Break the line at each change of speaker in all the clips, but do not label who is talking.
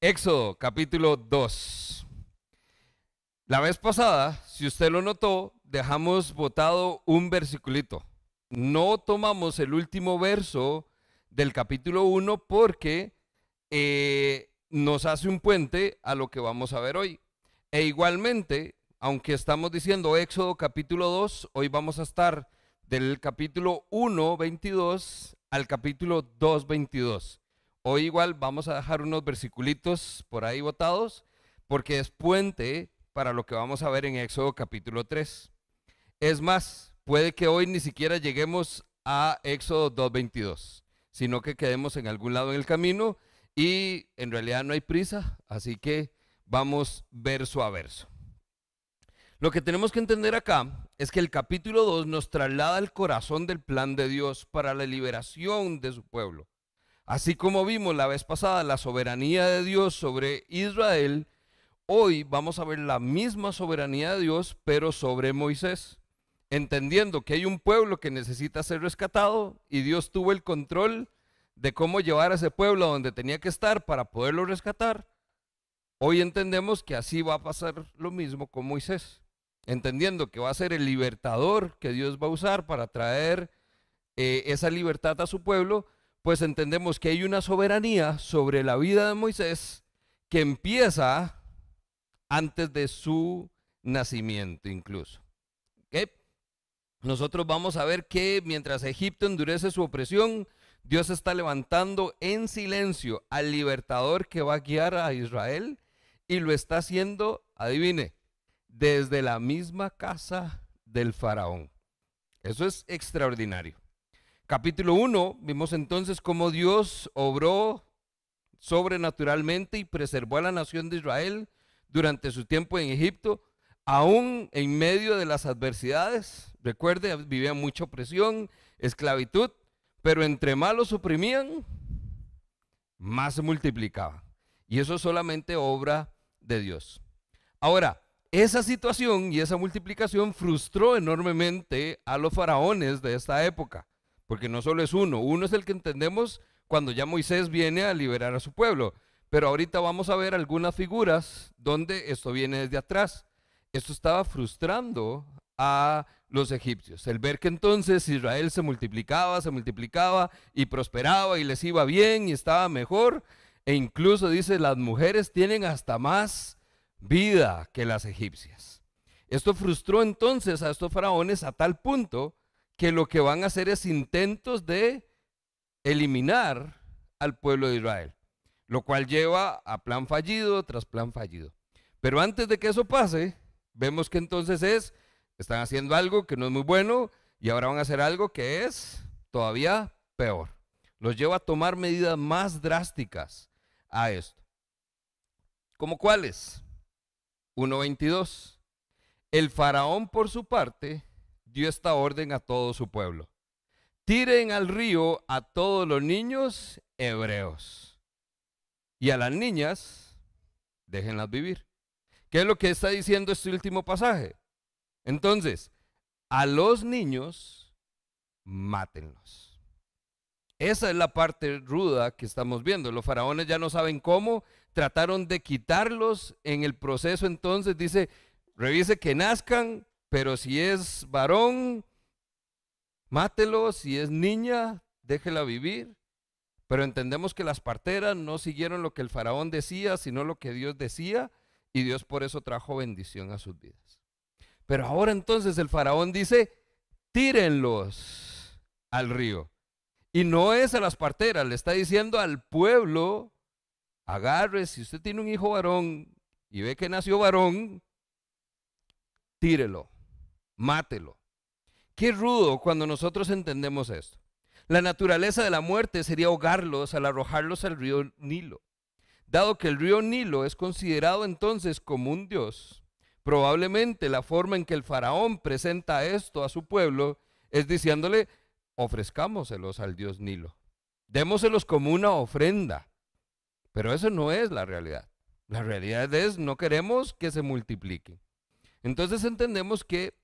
Éxodo, capítulo 2. La vez pasada, si usted lo notó, dejamos botado un versiculito. No tomamos el último verso del capítulo 1 porque nos hace un puente a lo que vamos a ver hoy. E igualmente, aunque estamos diciendo Éxodo capítulo 2, hoy vamos a estar del capítulo 1, 22 al capítulo 2, 22. Hoy igual vamos a dejar unos versiculitos por ahí botados porque es puente para lo que vamos a ver en Éxodo capítulo 3. Es más, puede que hoy ni siquiera lleguemos a Éxodo 2:22, sino que quedemos en algún lado en el camino y en realidad no hay prisa, así que vamos verso a verso. Lo que tenemos que entender acá es que el capítulo 2 nos traslada al corazón del plan de Dios para la liberación de su pueblo. Así como vimos la vez pasada la soberanía de Dios sobre Israel, hoy vamos a ver la misma soberanía de Dios, pero sobre Moisés, entendiendo que hay un pueblo que necesita ser rescatado y Dios tuvo el control de cómo llevar a ese pueblo a donde tenía que estar para poderlo rescatar. Hoy entendemos que así va a pasar lo mismo con Moisés, entendiendo que va a ser el libertador que Dios va a usar para traer esa libertad a su pueblo. Pues entendemos que hay una soberanía sobre la vida de Moisés que empieza antes de su nacimiento incluso. ¿Okay? Nosotros vamos a ver que mientras Egipto endurece su opresión, Dios está levantando en silencio al libertador que va a guiar a Israel y lo está haciendo, adivine, desde la misma casa del faraón. Eso es extraordinario. Capítulo 1, vimos entonces cómo Dios obró sobrenaturalmente y preservó a la nación de Israel durante su tiempo en Egipto, aún en medio de las adversidades. Recuerde, vivía mucha opresión, esclavitud, pero entre más los oprimían, más se multiplicaban. Y eso es solamente obra de Dios. Ahora, esa situación y esa multiplicación frustró enormemente a los faraones de esta época. Porque no solo es uno es el que entendemos cuando ya Moisés viene a liberar a su pueblo. Pero ahorita vamos a ver algunas figuras donde esto viene desde atrás. Esto estaba frustrando a los egipcios. El ver que entonces Israel se multiplicaba y prosperaba y les iba bien y estaba mejor. E incluso dice, las mujeres tienen hasta más vida que las egipcias. Esto frustró entonces a estos faraones a tal punto que lo que van a hacer es intentos de eliminar al pueblo de Israel, lo cual lleva a plan fallido tras plan fallido. Pero antes de que eso pase, vemos que entonces están haciendo algo que no es muy bueno y ahora van a hacer algo que es todavía peor. Los lleva a tomar medidas más drásticas a esto. ¿Cómo cuáles? 1:22. El faraón por su parte dio esta orden a todo su pueblo: tiren al río a todos los niños hebreos y a las niñas déjenlas vivir. ¿Qué es lo que está diciendo este último pasaje? Entonces, a los niños mátenlos. Esa es la parte ruda que estamos viendo. Los faraones ya no saben cómo, trataron de quitarlos en el proceso. Entonces dice, revise que nazcan, pero si es varón, mátelo, si es niña, déjela vivir. Pero entendemos que las parteras no siguieron lo que el faraón decía, sino lo que Dios decía, y Dios por eso trajo bendición a sus vidas. Pero ahora entonces el faraón dice, tírenlos al río. Y no es a las parteras, le está diciendo al pueblo, agarre, si usted tiene un hijo varón y ve que nació varón, tírelo, mátelo. Qué rudo cuando nosotros entendemos esto. La naturaleza de la muerte sería ahogarlos al arrojarlos al río Nilo. Dado que el río Nilo es considerado entonces como un dios, probablemente la forma en que el faraón presenta esto a su pueblo es diciéndole, ofrezcámoselos al dios Nilo, démoselos como una ofrenda. Pero eso no es la realidad. La realidad es, no queremos que se multipliquen. Entonces entendemos que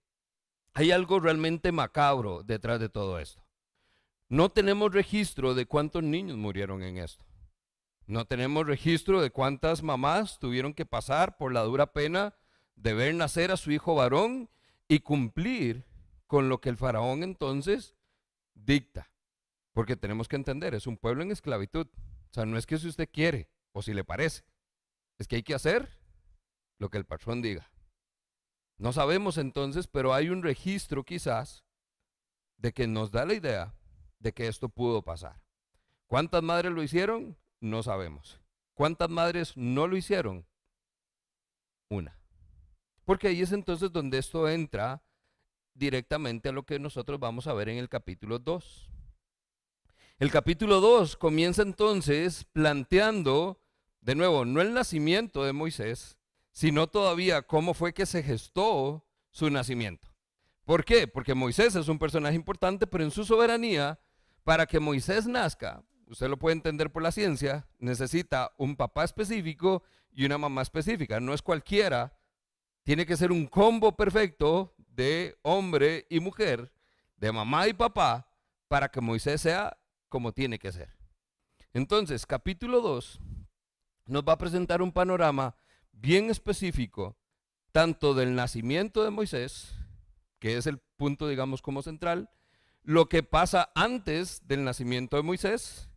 hay algo realmente macabro detrás de todo esto. No tenemos registro de cuántos niños murieron en esto. No tenemos registro de cuántas mamás tuvieron que pasar por la dura pena de ver nacer a su hijo varón y cumplir con lo que el faraón entonces dicta. Porque tenemos que entender, es un pueblo en esclavitud. O sea, no es que si usted quiere o si le parece, es que hay que hacer lo que el patrón diga. No sabemos entonces, pero hay un registro quizás de que nos da la idea de que esto pudo pasar. ¿Cuántas madres lo hicieron? No sabemos. ¿Cuántas madres no lo hicieron? Una. Porque ahí es entonces donde esto entra directamente a lo que nosotros vamos a ver en el capítulo 2. El capítulo 2 comienza entonces planteando, de nuevo, no el nacimiento de Moisés, sino todavía cómo fue que se gestó su nacimiento. ¿Por qué? Porque Moisés es un personaje importante, pero en su soberanía, para que Moisés nazca, usted lo puede entender por la ciencia, necesita un papá específico y una mamá específica. No es cualquiera, tiene que ser un combo perfecto de hombre y mujer, de mamá y papá, para que Moisés sea como tiene que ser. Entonces, capítulo 2 nos va a presentar un panorama bien específico, tanto del nacimiento de Moisés, que es el punto, digamos, como central, lo que pasa antes del nacimiento de Moisés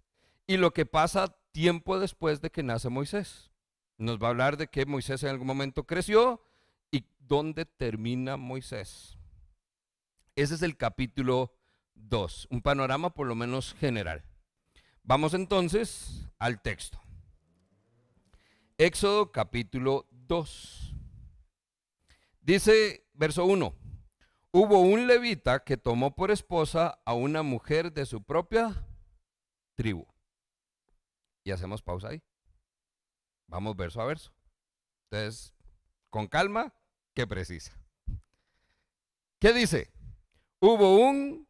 y lo que pasa tiempo después de que nace Moisés. Nos va a hablar de que Moisés en algún momento creció y dónde termina Moisés. Ese es el capítulo 2, un panorama por lo menos general. Vamos entonces al texto. Éxodo capítulo 2. Dice, verso 1, hubo un levita que tomó por esposa a una mujer de su propia tribu. Y hacemos pausa ahí. Vamos verso a verso. Entonces, con calma, que precisa. ¿Qué dice? Hubo un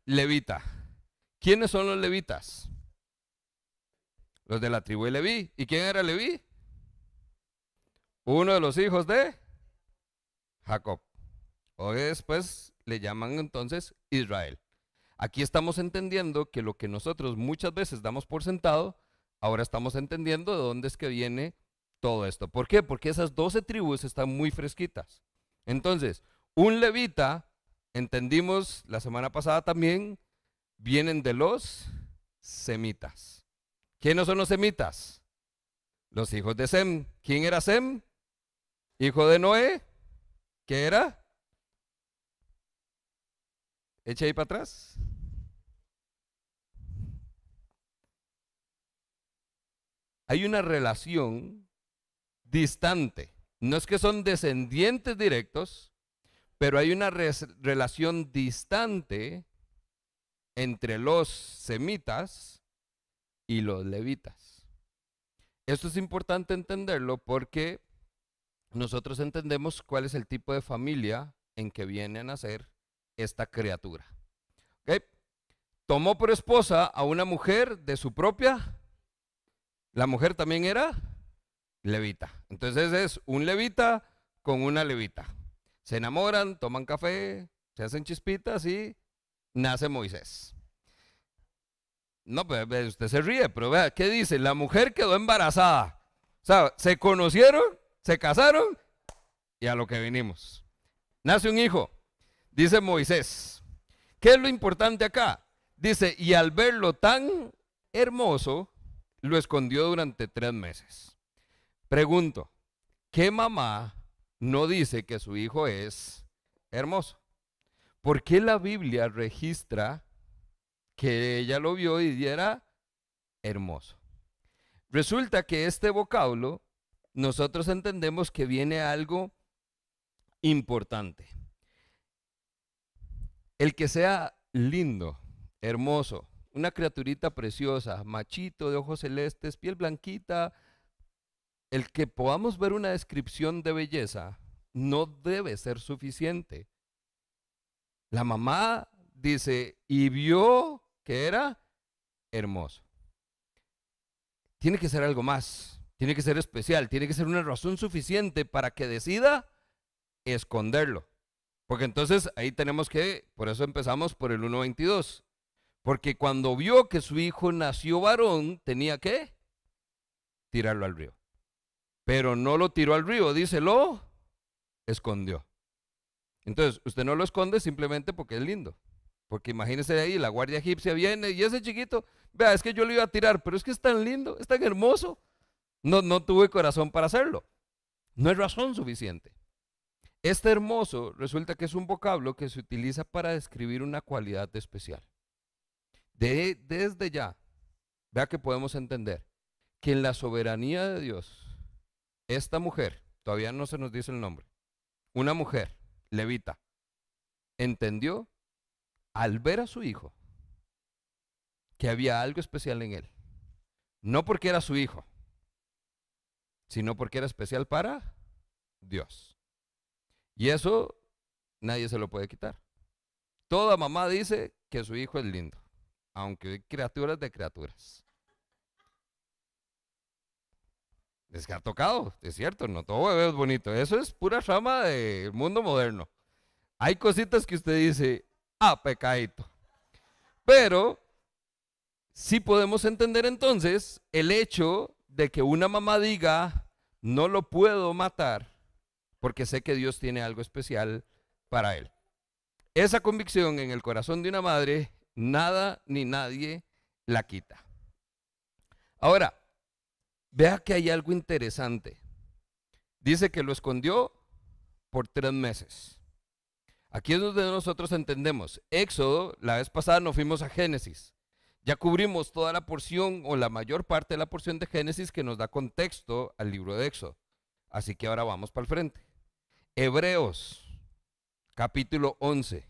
levita. ¿Quiénes son los levitas? Los de la tribu de Leví. ¿Y quién era Leví? Uno de los hijos de Jacob. O después le llaman entonces Israel. Aquí estamos entendiendo que lo que nosotros muchas veces damos por sentado, ahora estamos entendiendo de dónde es que viene todo esto. ¿Por qué? Porque esas 12 tribus están muy fresquitas. Entonces, un levita, entendimos la semana pasada también, vienen de los semitas. ¿Quiénes son los semitas? Los hijos de Sem. ¿Quién era Sem? Hijo de Noé. ¿Qué era? Echa ahí para atrás. Hay una relación distante. No es que son descendientes directos, pero hay una relación distante entre los semitas y los levitas. Esto es importante entenderlo porque nosotros entendemos cuál es el tipo de familia en que viene a nacer esta criatura. ¿Okay? Tomó por esposa a una mujer de su propia. La mujer también era levita. Entonces es un levita con una levita. Se enamoran, toman café, se hacen chispitas y nace Moisés. No, pues usted se ríe, pero vea, ¿qué dice? La mujer quedó embarazada. O sea, se conocieron, se casaron y a lo que venimos. Nace un hijo, dice Moisés. ¿Qué es lo importante acá? Dice, y al verlo tan hermoso, lo escondió durante 3 meses. Pregunto, ¿qué mamá no dice que su hijo es hermoso? ¿Por qué la Biblia registra que ella lo vio y era hermoso? Resulta que este vocablo nosotros entendemos que viene algo importante. El que sea lindo, hermoso, una criaturita preciosa, machito de ojos celestes, piel blanquita, el que podamos ver una descripción de belleza no debe ser suficiente. La mamá dice, y vio que era hermoso. Tiene que ser algo más, tiene que ser especial, tiene que ser una razón suficiente para que decida esconderlo. Porque entonces ahí tenemos que, por eso empezamos por el 1:22. Porque cuando vio que su hijo nació varón, tenía que tirarlo al río. Pero no lo tiró al río, dice, lo escondió. Entonces, usted no lo esconde simplemente porque es lindo. Porque imagínese ahí, la guardia egipcia viene y ese chiquito, vea, es que yo lo iba a tirar, pero es que es tan lindo, es tan hermoso. No tuve corazón para hacerlo. No es razón suficiente. Este hermoso resulta que es un vocablo que se utiliza para describir una cualidad especial. Desde ya, vea que podemos entender que en la soberanía de Dios, esta mujer, todavía no se nos dice el nombre, una mujer levita, entendió al ver a su hijo que había algo especial en él. No porque era su hijo, sino porque era especial para Dios. Y eso nadie se lo puede quitar. Toda mamá dice que su hijo es lindo, aunque hay criaturas de criaturas. Les ha tocado, es cierto, no todo bebé es bonito. Eso es pura rama del mundo moderno. Hay cositas que usted dice, pecadito. Pero sí podemos entender entonces el hecho de que una mamá diga, no lo puedo matar porque sé que Dios tiene algo especial para él. Esa convicción en el corazón de una madre, nada ni nadie la quita. Ahora, vea que hay algo interesante. Dice que lo escondió por 3 meses. Aquí es donde nosotros entendemos. Éxodo, la vez pasada nos fuimos a Génesis. Ya cubrimos toda la porción o la mayor parte de la porción de Génesis que nos da contexto al libro de Éxodo. Así que ahora vamos para el frente. Hebreos, capítulo 11.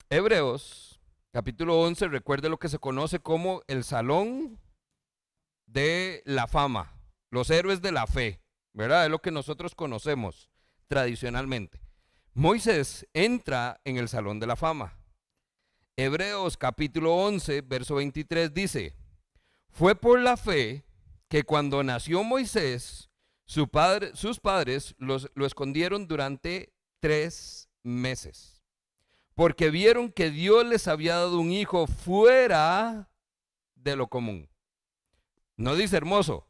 Hebreos, capítulo 11, recuerde lo que se conoce como el salón de la fama, los héroes de la fe, ¿verdad? Es lo que nosotros conocemos tradicionalmente. Moisés entra en el salón de la fama. Hebreos capítulo 11, verso 23 dice, fue por la fe que cuando nació Moisés, sus padres lo escondieron durante 3 meses, porque vieron que Dios les había dado un hijo fuera de lo común. No dice hermoso,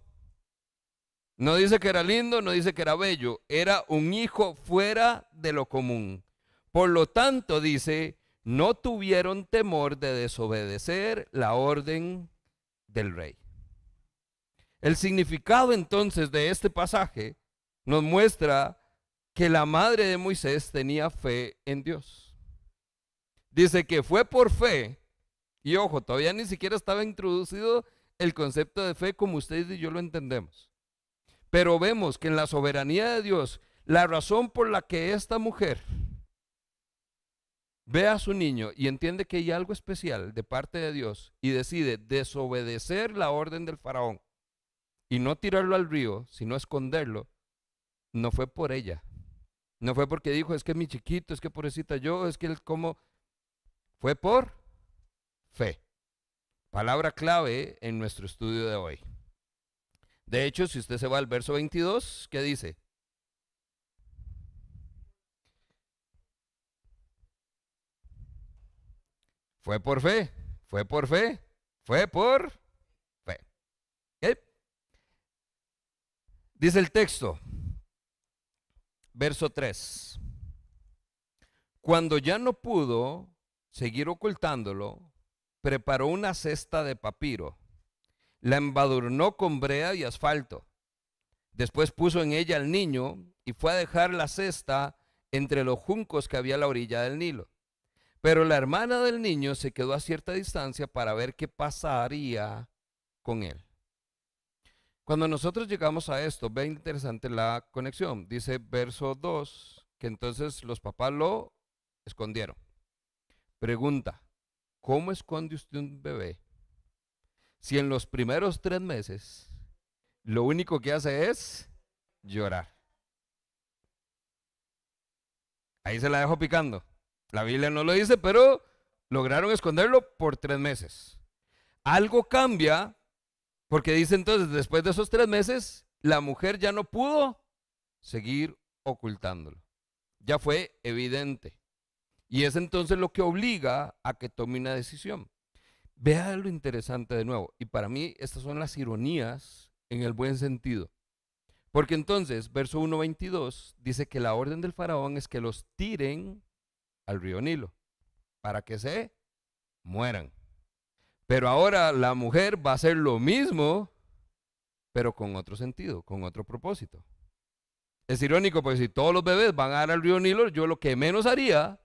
no dice que era lindo, no dice que era bello, era un hijo fuera de lo común. Por lo tanto, dice, no tuvieron temor de desobedecer la orden del rey. El significado entonces de este pasaje nos muestra que la madre de Moisés tenía fe en Dios. Dice que fue por fe, y ojo, todavía ni siquiera estaba introducido el concepto de fe como ustedes y yo lo entendemos. Pero vemos que en la soberanía de Dios, la razón por la que esta mujer ve a su niño y entiende que hay algo especial de parte de Dios y decide desobedecer la orden del faraón y no tirarlo al río, sino esconderlo, no fue por ella. No fue porque dijo, es que mi chiquito, es que pobrecita yo, es que él como... Fue por fe. Palabra clave en nuestro estudio de hoy. De hecho, si usted se va al verso 22, ¿qué dice? Fue por fe, fue por fe, fue por fe. ¿Okay? Dice el texto, verso 3. Cuando ya no pudo seguir ocultándolo, preparó una cesta de papiro, la embadurnó con brea y asfalto. Después puso en ella al niño y fue a dejar la cesta entre los juncos que había a la orilla del Nilo. Pero la hermana del niño se quedó a cierta distancia para ver qué pasaría con él. Cuando nosotros llegamos a esto, ve interesante la conexión. Dice verso 2 que entonces los papás lo escondieron. Pregunta, ¿cómo esconde usted un bebé si en los primeros 3 meses lo único que hace es llorar? Ahí se la dejo picando. La Biblia no lo dice, pero lograron esconderlo por 3 meses. Algo cambia porque dice entonces, después de esos 3 meses, la mujer ya no pudo seguir ocultándolo. Ya fue evidente. Y es entonces lo que obliga a que tome una decisión. Vea lo interesante de nuevo. Y para mí estas son las ironías en el buen sentido. Porque entonces, verso 1:22 dice que la orden del faraón es que los tiren al río Nilo para que se mueran. Pero ahora la mujer va a hacer lo mismo, pero con otro sentido, con otro propósito. Es irónico, porque si todos los bebés van a dar al río Nilo, yo lo que menos haría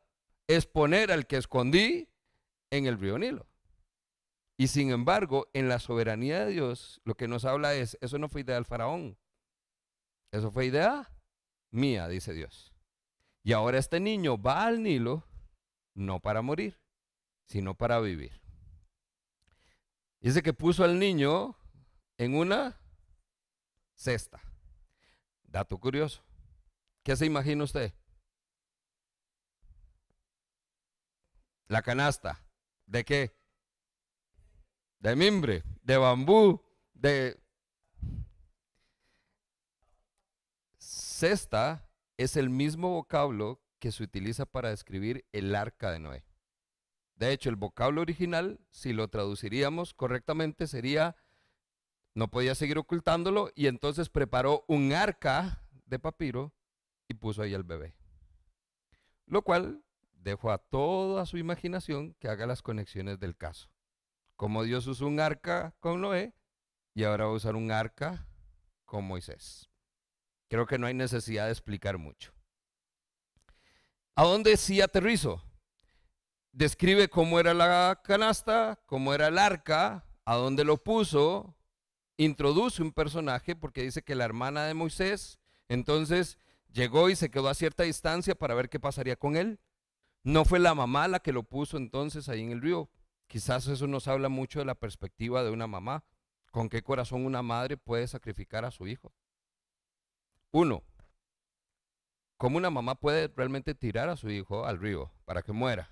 es poner al que escondí en el río Nilo. Y sin embargo, en la soberanía de Dios, lo que nos habla es, eso no fue idea del faraón, eso fue idea mía, dice Dios. Y ahora este niño va al Nilo, no para morir, sino para vivir. Dice que puso al niño en una cesta. Dato curioso. ¿Qué se imagina usted? La canasta. ¿De qué? De mimbre, de bambú, de... Cesta es el mismo vocablo que se utiliza para describir el arca de Noé. De hecho, el vocablo original, si lo traduciríamos correctamente, sería, no podía seguir ocultándolo, y entonces preparó un arca de papiro y puso ahí al bebé. Lo cual dejó a toda su imaginación que haga las conexiones del caso. Como Dios usó un arca con Noé y ahora va a usar un arca con Moisés. Creo que no hay necesidad de explicar mucho. ¿A dónde sí aterrizo? Describe cómo era la canasta, cómo era el arca, a dónde lo puso, introduce un personaje porque dice que la hermana de Moisés entonces llegó y se quedó a cierta distancia para ver qué pasaría con él. No fue la mamá la que lo puso entonces ahí en el río. Quizás eso nos habla mucho de la perspectiva de una mamá. ¿Con qué corazón una madre puede sacrificar a su hijo? Uno, ¿cómo una mamá puede realmente tirar a su hijo al río para que muera?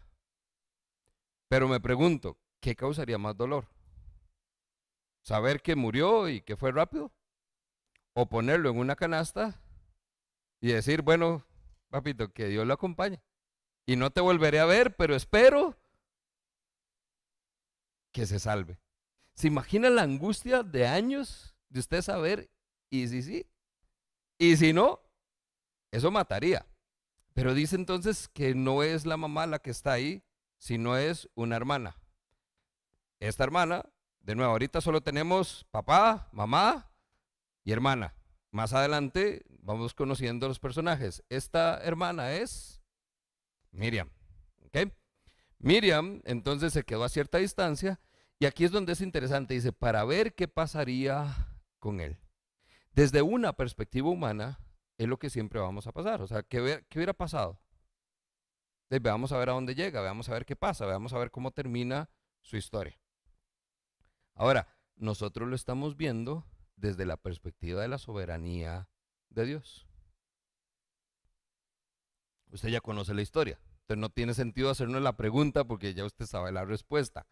Pero me pregunto, ¿qué causaría más dolor? ¿Saber que murió y que fue rápido? ¿O ponerlo en una canasta y decir, bueno, papito, que Dios lo acompañe? Y no te volveré a ver, pero espero que se salve. ¿Se imagina la angustia de años de usted saber, y si sí, y si no? Eso mataría. Pero dice entonces que no es la mamá la que está ahí, sino es una hermana. Esta hermana, de nuevo, ahorita solo tenemos papá, mamá y hermana. Más adelante vamos conociendo los personajes. Esta hermana es Miriam. ¿Ok? Miriam entonces se quedó a cierta distancia y aquí es donde es interesante. Dice, para ver qué pasaría con él. Desde una perspectiva humana es lo que siempre vamos a pasar. O sea, ¿qué hubiera pasado? Veamos a ver a dónde llega, veamos a ver qué pasa, veamos a ver cómo termina su historia. Ahora, nosotros lo estamos viendo desde la perspectiva de la soberanía de Dios. Usted ya conoce la historia, entonces no tiene sentido hacernos la pregunta porque ya usted sabe la respuesta.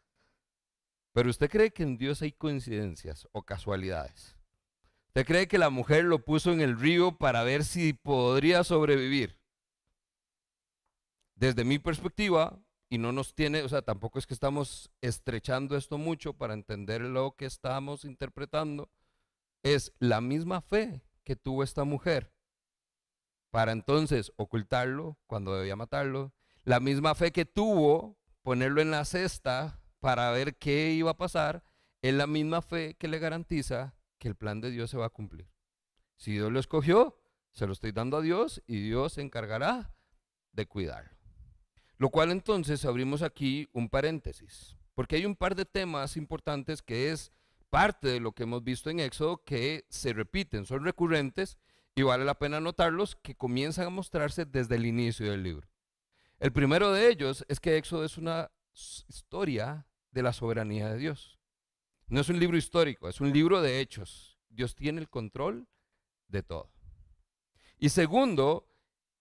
Pero ¿usted cree que en Dios hay coincidencias o casualidades? ¿Usted cree que la mujer lo puso en el río para ver si podría sobrevivir? Desde mi perspectiva, y no nos tiene, o sea, tampoco es que estamos estrechando esto mucho para entender lo que estamos interpretando, es la misma fe que tuvo esta mujer para entonces ocultarlo cuando debía matarlo, la misma fe que tuvo ponerlo en la cesta para ver qué iba a pasar, es la misma fe que le garantiza que el plan de Dios se va a cumplir. Si Dios lo escogió, se lo estoy dando a Dios y Dios se encargará de cuidarlo. Lo cual entonces abrimos aquí un paréntesis, porque hay un par de temas importantes que es parte de lo que hemos visto en Éxodo que se repiten, son recurrentes y vale la pena notarlos, que comienzan a mostrarse desde el inicio del libro. El primero de ellos es que Éxodo es una historia de la soberanía de Dios. No es un libro histórico, es un libro de hechos. Dios tiene el control de todo. Y segundo,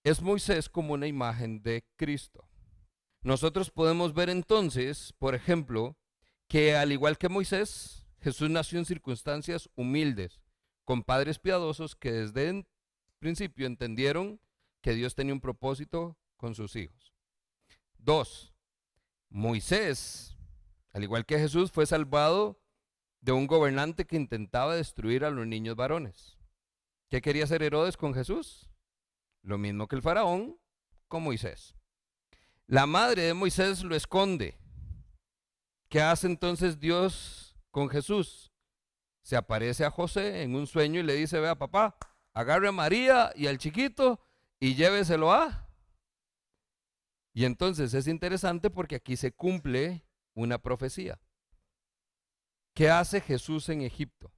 es Moisés como una imagen de Cristo. Nosotros podemos ver entonces, por ejemplo, que al igual que Moisés, Jesús nació en circunstancias humildes, con padres piadosos que desde el principio entendieron que Dios tenía un propósito con sus hijos. Dos, Moisés Al igual que Jesús, fue salvado de un gobernante que intentaba destruir a los niños varones. ¿Qué quería hacer Herodes con Jesús? Lo mismo que el faraón con Moisés. La madre de Moisés lo esconde. ¿Qué hace entonces Dios con Jesús? Se aparece a José en un sueño y le dice: vea, papá, agarre a María y al chiquito y lléveselo a. Y entonces es interesante porque aquí se cumple una profecía. ¿Qué hace Jesús en Egipto?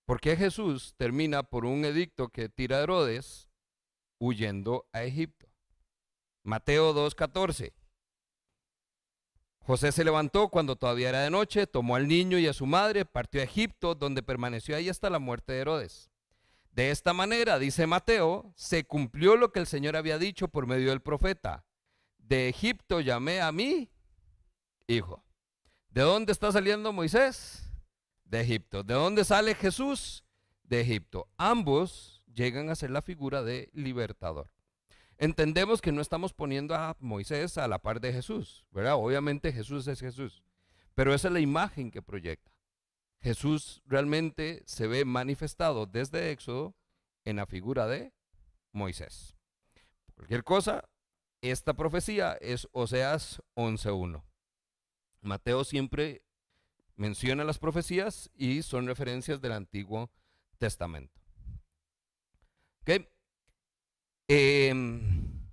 ¿Por qué Jesús termina por un edicto que tira Herodes huyendo a Egipto? Mateo 2:14. José se levantó cuando todavía era de noche, tomó al niño y a su madre, partió a Egipto, donde permaneció ahí hasta la muerte de Herodes. De esta manera, dice Mateo, se cumplió lo que el Señor había dicho por medio del profeta: de Egipto llamé a mi hijo. ¿De dónde está saliendo Moisés? De Egipto. ¿De dónde sale Jesús? De Egipto. Ambos llegan a ser la figura de libertador. Entendemos que no estamos poniendo a Moisés a la par de Jesús, ¿verdad? Obviamente Jesús es Jesús, pero esa es la imagen que proyecta. Jesús realmente se ve manifestado desde Éxodo en la figura de Moisés. Cualquier cosa, esta profecía es Oseas 11:1. Mateo siempre menciona las profecías y son referencias del Antiguo Testamento. ¿Ok?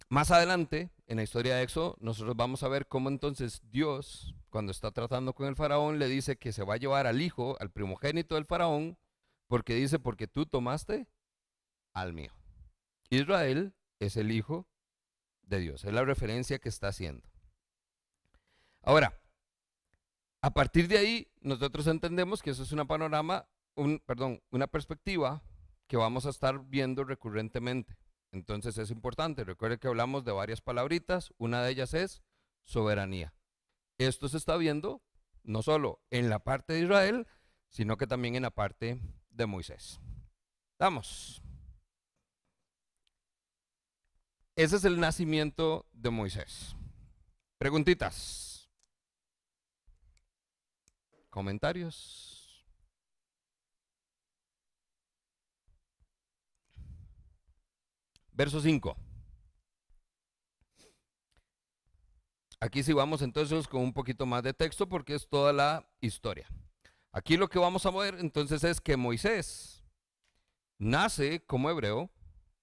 Más adelante, en la historia de Éxodo, nosotros vamos a ver cómo entonces Dios, cuando está tratando con el faraón, le dice que se va a llevar al hijo, al primogénito del faraón, porque dice: porque tú tomaste al mío. Israel es el hijo de Dios, es la referencia que está haciendo. Ahora, a partir de ahí, nosotros entendemos que eso es una una perspectiva que vamos a estar viendo recurrentemente. Entonces es importante, recuerde que hablamos de varias palabritas, una de ellas es soberanía. Esto se está viendo no solo en la parte de Israel, sino que también en la parte de Moisés. Vamos. Ese es el nacimiento de Moisés. Preguntitas. Comentarios. Verso 5. Aquí sí vamos entonces con un poquito más de texto porque es toda la historia. Aquí lo que vamos a ver entonces es que Moisés nace como hebreo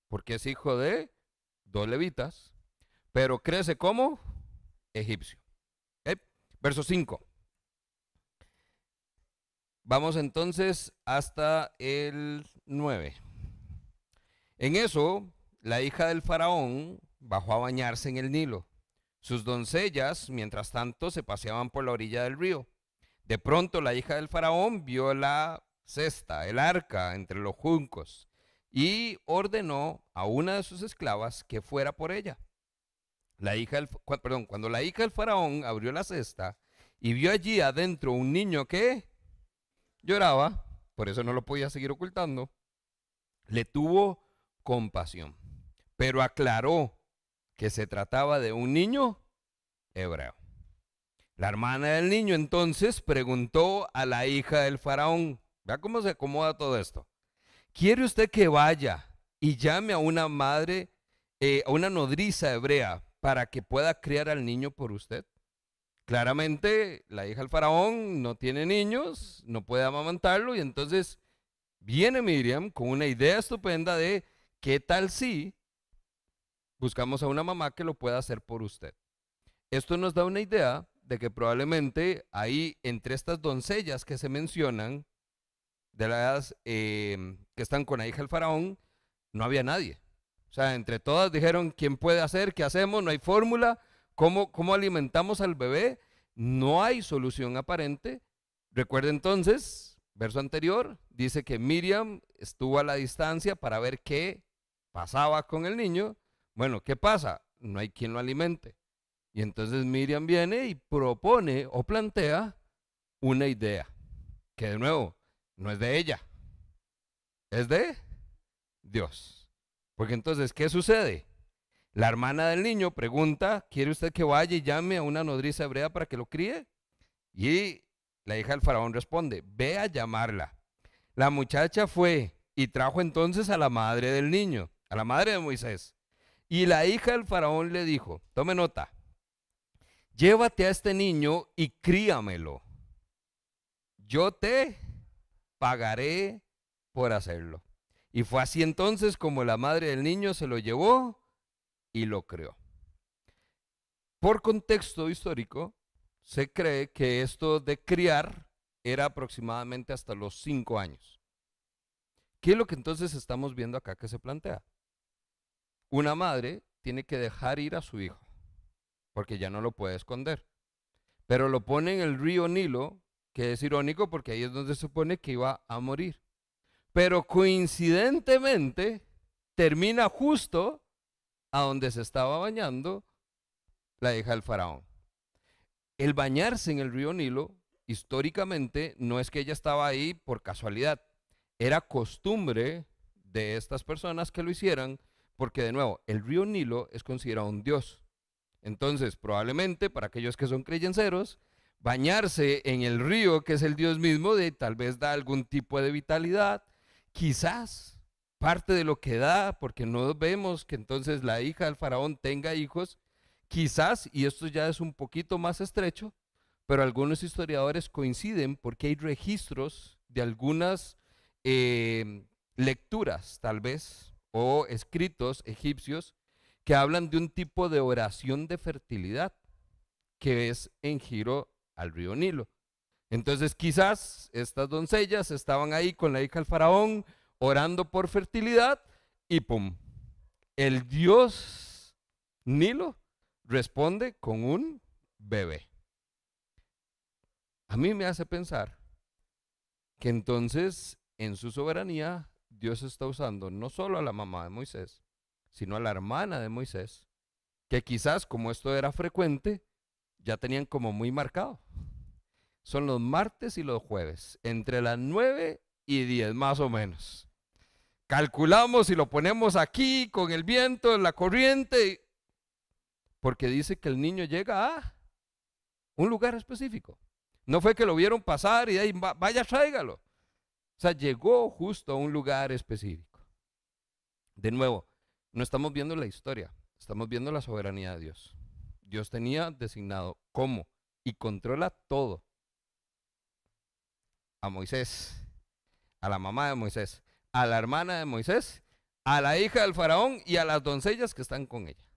porque es hijo de 2 levitas, pero crece como egipcio. ¿Okay? Verso 5. Vamos entonces hasta el 9. En eso, la hija del faraón bajó a bañarse en el Nilo. Sus doncellas, mientras tanto, se paseaban por la orilla del río. De pronto, la hija del faraón vio la cesta, el arca, entre los juncos, y ordenó a una de sus esclavas que fuera por ella. Cuando la hija del faraón abrió la cesta y vio allí adentro un niño que lloraba, por eso no lo podía seguir ocultando, le tuvo compasión, pero aclaró que se trataba de un niño hebreo. La hermana del niño entonces preguntó a la hija del faraón, vea cómo se acomoda todo esto: ¿quiere usted que vaya y llame a una madre, a una nodriza hebrea para que pueda criar al niño por usted? Claramente la hija del faraón no tiene niños, no puede amamantarlo, y entonces viene Miriam con una idea estupenda de: ¿qué tal si buscamos a una mamá que lo pueda hacer por usted? Esto nos da una idea de que probablemente ahí entre estas doncellas que se mencionan, de las que están con la hija del faraón, no había nadie. O sea, entre todas dijeron: ¿quién puede hacer? ¿Qué hacemos? No hay fórmula. ¿Cómo alimentamos al bebé? No hay solución aparente. Recuerda entonces, verso anterior, dice que Miriam estuvo a la distancia para ver qué pasaba con el niño. Bueno, ¿qué pasa? No hay quien lo alimente. Y entonces Miriam viene y propone o plantea una idea, que de nuevo, no es de ella, es de Dios. Porque entonces, ¿qué sucede? La hermana del niño pregunta: ¿quiere usted que vaya y llame a una nodriza hebrea para que lo críe? Y la hija del faraón responde, ve a llamarla. La muchacha fue y trajo entonces a la madre del niño, a la madre de Moisés. Y la hija del faraón le dijo, tome nota, llévate a este niño y críamelo. Yo te pagaré por hacerlo. Y fue así entonces como la madre del niño se lo llevó y lo crió. Por contexto histórico, se cree que esto de criar era aproximadamente hasta los 5 años. ¿Qué es lo que entonces estamos viendo acá que se plantea? Una madre tiene que dejar ir a su hijo, porque ya no lo puede esconder. Pero lo pone en el río Nilo, que es irónico porque ahí es donde se supone que iba a morir. Pero coincidentemente termina justo a donde se estaba bañando la hija del faraón. El bañarse en el río Nilo, históricamente, no es que ella estaba ahí por casualidad. Era costumbre de estas personas que lo hicieran, porque de nuevo, el río Nilo es considerado un dios. Entonces, probablemente, para aquellos que son creyenceros, bañarse en el río, que es el dios mismo, tal vez da algún tipo de vitalidad. Quizás parte de lo que da, porque no vemos que entonces la hija del faraón tenga hijos, quizás, y esto ya es un poquito más estrecho, pero algunos historiadores coinciden porque hay registros de algunas lecturas, tal vez, o escritos egipcios que hablan de un tipo de oración de fertilidad que es en giro al río Nilo. Entonces quizás estas doncellas estaban ahí con la hija del faraón orando por fertilidad y ¡pum! El dios Nilo responde con un bebé. A mí me hace pensar que entonces en su soberanía Dios está usando no solo a la mamá de Moisés, sino a la hermana de Moisés, que quizás como esto era frecuente, ya tenían como muy marcado. Son los martes y los jueves, entre las 9 y 10 más o menos. Calculamos y lo ponemos aquí con el viento, la corriente, porque dice que el niño llega a un lugar específico. No fue que lo vieron pasar y de ahí vaya, tráigalo. O sea, llegó justo a un lugar específico. De nuevo, no estamos viendo la historia, estamos viendo la soberanía de Dios. Dios tenía designado cómo y controla todo. A Moisés, a la mamá de Moisés, a la hermana de Moisés, a la hija del faraón y a las doncellas que están con ella.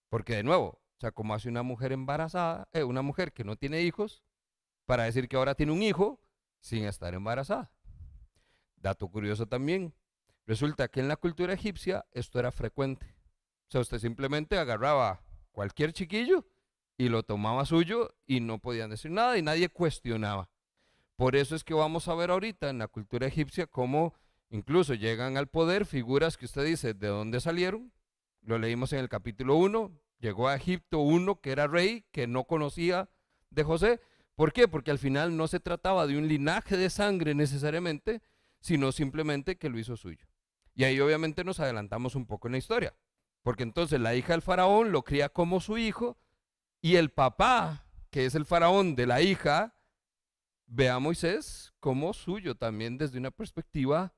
Porque de nuevo, o sea, como hace una mujer embarazada, una mujer que no tiene hijos, para decir que ahora tiene un hijo sin estar embarazada. Dato curioso también, resulta que en la cultura egipcia esto era frecuente. O sea, usted simplemente agarraba cualquier chiquillo y lo tomaba suyo y no podían decir nada y nadie cuestionaba. Por eso es que vamos a ver ahorita en la cultura egipcia cómo incluso llegan al poder figuras que usted dice, ¿de dónde salieron? Lo leímos en el capítulo 1, llegó a Egipto uno que era rey, que no conocía de José. ¿Por qué? Porque al final no se trataba de un linaje de sangre necesariamente, sino simplemente que lo hizo suyo. Y ahí obviamente nos adelantamos un poco en la historia, porque entonces la hija del faraón lo cría como su hijo y el papá, que es el faraón de la hija, ve a Moisés como suyo también desde una perspectiva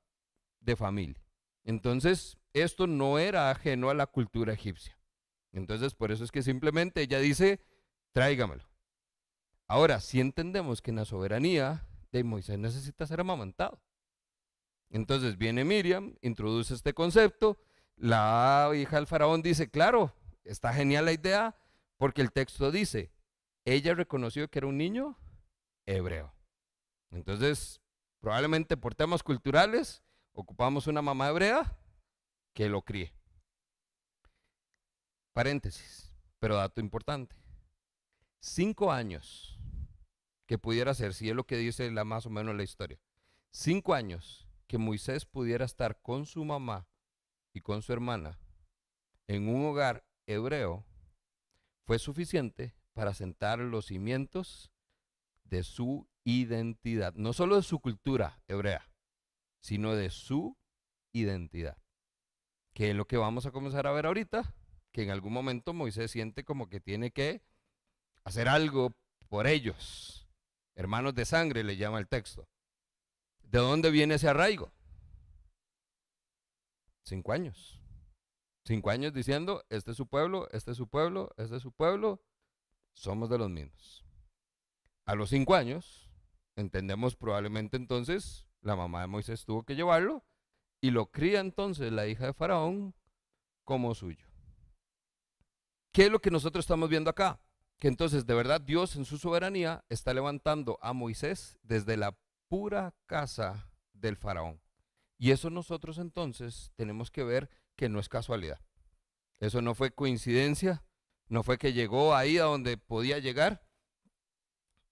de familia. Entonces, esto no era ajeno a la cultura egipcia. Entonces, por eso es que simplemente ella dice, tráigamelo. Ahora, si entendemos que en la soberanía de Moisés necesita ser amamantado. Entonces viene Miriam, introduce este concepto, la hija del faraón dice, claro, está genial la idea, porque el texto dice, ella reconoció que era un niño hebreo. Entonces, probablemente por temas culturales, ocupamos una mamá hebrea que lo críe. Paréntesis, pero dato importante. 5 años que pudiera ser, si es lo que dice más o menos la historia. 5 años que Moisés pudiera estar con su mamá y con su hermana en un hogar hebreo fue suficiente para sentar los cimientos de su identidad, no solo de su cultura hebrea, sino de su identidad, que es lo que vamos a comenzar a ver ahorita, que en algún momento Moisés siente como que tiene que hacer algo por ellos, Hermanos de sangre le llama el texto. ¿De dónde viene ese arraigo? 5 años. 5 años diciendo, este es su pueblo, este es su pueblo, este es su pueblo, somos de los mismos. A los 5 años, entendemos probablemente entonces, la mamá de Moisés tuvo que llevarlo y lo cría entonces la hija de Faraón como suyo. ¿Qué es lo que nosotros estamos viendo acá? Que entonces de verdad Dios en su soberanía está levantando a Moisés desde la pura casa del Faraón. Y eso nosotros entonces tenemos que ver que no es casualidad. Eso no fue coincidencia, no fue que llegó ahí a donde podía llegar.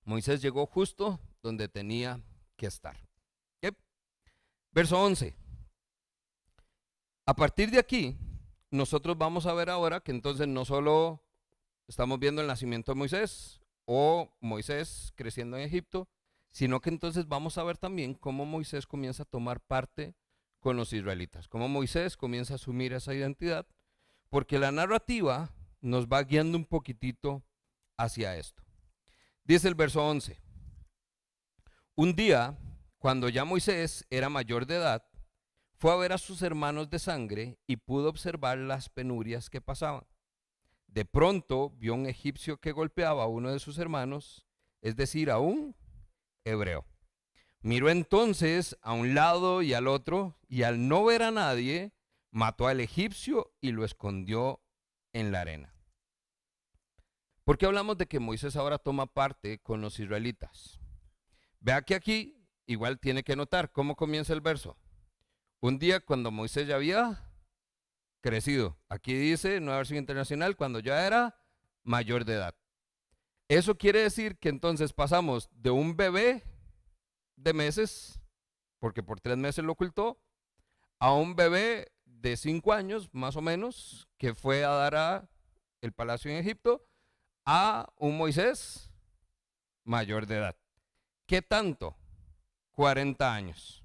Moisés llegó justo donde tenía que estar. ¿Qué? Verso 11. A partir de aquí, nosotros vamos a ver ahora que entonces no solo estamos viendo el nacimiento de Moisés o Moisés creciendo en Egipto, sino que entonces vamos a ver también cómo Moisés comienza a tomar parte con los israelitas, cómo Moisés comienza a asumir esa identidad, porque la narrativa nos va guiando un poquitito hacia esto. Dice el verso 11, un día, cuando ya Moisés era mayor de edad, fue a ver a sus hermanos de sangre y pudo observar las penurias que pasaban. De pronto vio un egipcio que golpeaba a uno de sus hermanos, es decir, a un hebreo. Miró entonces a un lado y al otro, y al no ver a nadie, mató al egipcio y lo escondió en la arena. ¿Por qué hablamos de que Moisés ahora toma parte con los israelitas? Vea que aquí igual tiene que notar cómo comienza el verso. Un día cuando Moisés ya había crecido. Aquí dice, Nueva Versión Internacional, cuando ya era mayor de edad. Eso quiere decir que entonces pasamos de un bebé de meses, porque por 3 meses lo ocultó, a un bebé de 5 años, más o menos, que fue a dar a el palacio en Egipto, a un Moisés mayor de edad. ¿Qué tanto? 40 años.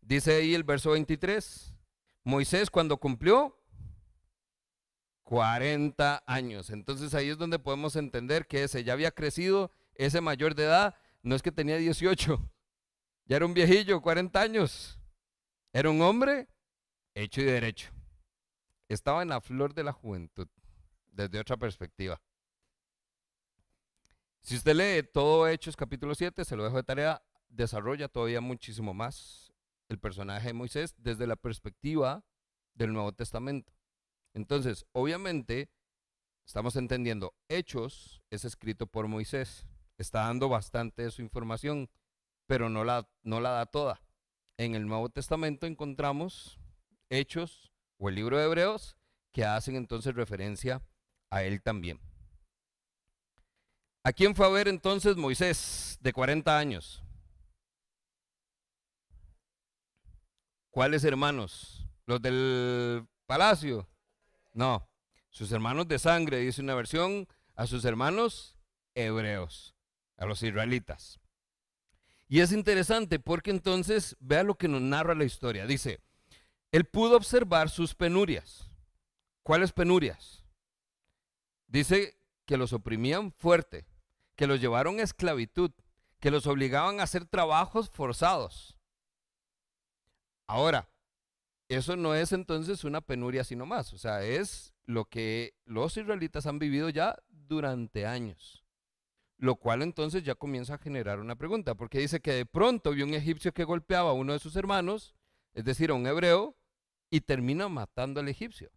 Dice ahí el verso 23, Moisés cuando cumplió 40 años. Entonces ahí es donde podemos entender que ese ya había crecido, ese mayor de edad, no es que tenía 18, ya era un viejillo, 40 años. Era un hombre hecho y derecho. Estaba en la flor de la juventud, desde otra perspectiva. Si usted lee todo Hechos capítulo 7, se lo dejo de tarea, desarrolla todavía muchísimo más el personaje de Moisés desde la perspectiva del Nuevo Testamento. Entonces, obviamente, estamos entendiendo, Hechos es escrito por Moisés, está dando bastante de su información, pero no la da toda. En el Nuevo Testamento encontramos Hechos o el libro de Hebreos que hacen entonces referencia a él también. ¿A quién fue a ver entonces Moisés de 40 años? ¿Cuáles hermanos? ¿Los del palacio? No, sus hermanos de sangre, dice una versión, a sus hermanos hebreos, a los israelitas. Y es interesante porque entonces vea lo que nos narra la historia. Dice, él pudo observar sus penurias. ¿Cuáles penurias? Dice que los oprimían fuerte, que los llevaron a esclavitud, que los obligaban a hacer trabajos forzados. Ahora, eso no es entonces una penuria sino más, o sea, es lo que los israelitas han vivido ya durante años. Lo cual entonces ya comienza a generar una pregunta, porque dice que de pronto vio un egipcio que golpeaba a uno de sus hermanos, es decir, a un hebreo, y termina matando al egipcio.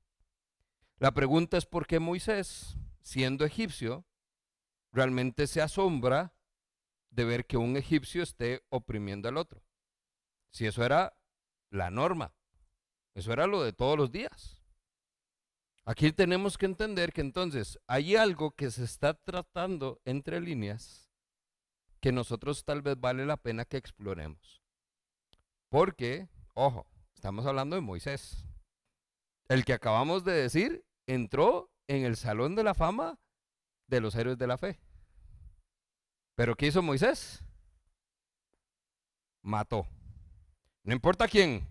La pregunta es por qué Moisés, siendo egipcio, realmente se asombra de ver que un egipcio esté oprimiendo al otro. Si eso era la norma, eso era lo de todos los días. Aquí tenemos que entender que entonces hay algo que se está tratando entre líneas que nosotros tal vez vale la pena que exploremos. Porque, ojo, estamos hablando de Moisés. El que acabamos de decir entró en el Salón de la Fama de los héroes de la fe. ¿Pero qué hizo Moisés? Mató. No importa quién,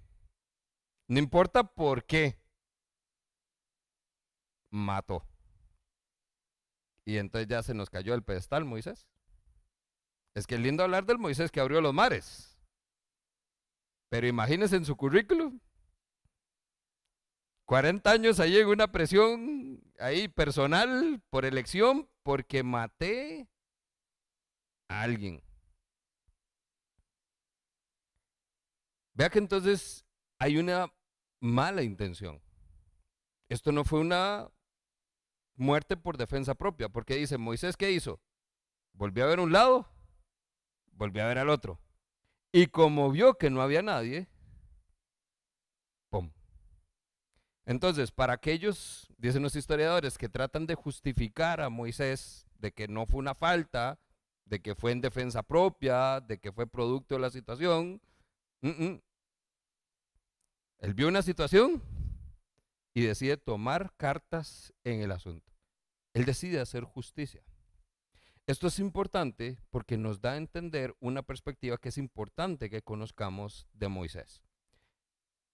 no importa por qué, mató. Y entonces ya se nos cayó el pedestal Moisés. Es que es lindo hablar del Moisés que abrió los mares. Pero imagínense en su currículum, 40 años ahí en una presión ahí personal por elección porque maté a alguien. Vea que entonces hay una mala intención. Esto no fue una muerte por defensa propia, porque dice, Moisés, ¿qué hizo? Volvió a ver un lado, volvió a ver al otro. Y como vio que no había nadie, ¡pum! Entonces, para aquellos, dicen los historiadores, que tratan de justificar a Moisés de que no fue una falta, de que fue en defensa propia, de que fue producto de la situación, él vio una situación y decide tomar cartas en el asunto. Él decide hacer justicia. Esto es importante porque nos da a entender una perspectiva que es importante que conozcamos de Moisés.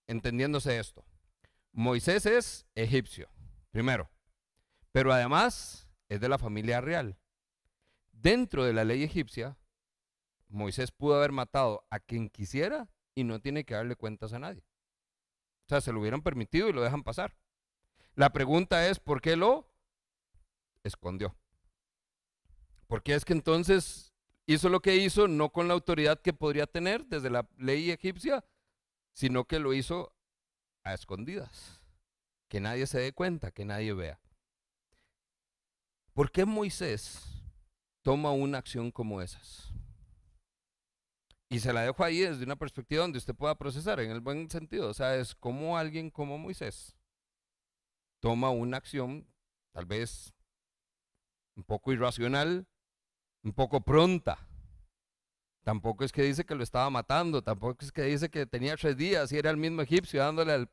Entendiéndose esto, Moisés es egipcio, primero, pero además es de la familia real. Dentro de la ley egipcia, Moisés pudo haber matado a quien quisiera y no tiene que darle cuentas a nadie. O sea, se lo hubieran permitido y lo dejan pasar. La pregunta es, ¿por qué lo escondió? Porque es que entonces hizo lo que hizo no con la autoridad que podría tener desde la ley egipcia, sino que lo hizo a escondidas, que nadie se dé cuenta, que nadie vea. ¿Por qué Moisés toma una acción como esas? Y se la dejo ahí desde una perspectiva donde usted pueda procesar en el buen sentido. O sea, es como alguien como Moisés toma una acción tal vez un poco irracional, un poco pronta. Tampoco es que dice que lo estaba matando, tampoco es que dice que tenía 3 días y era el mismo egipcio dándole al...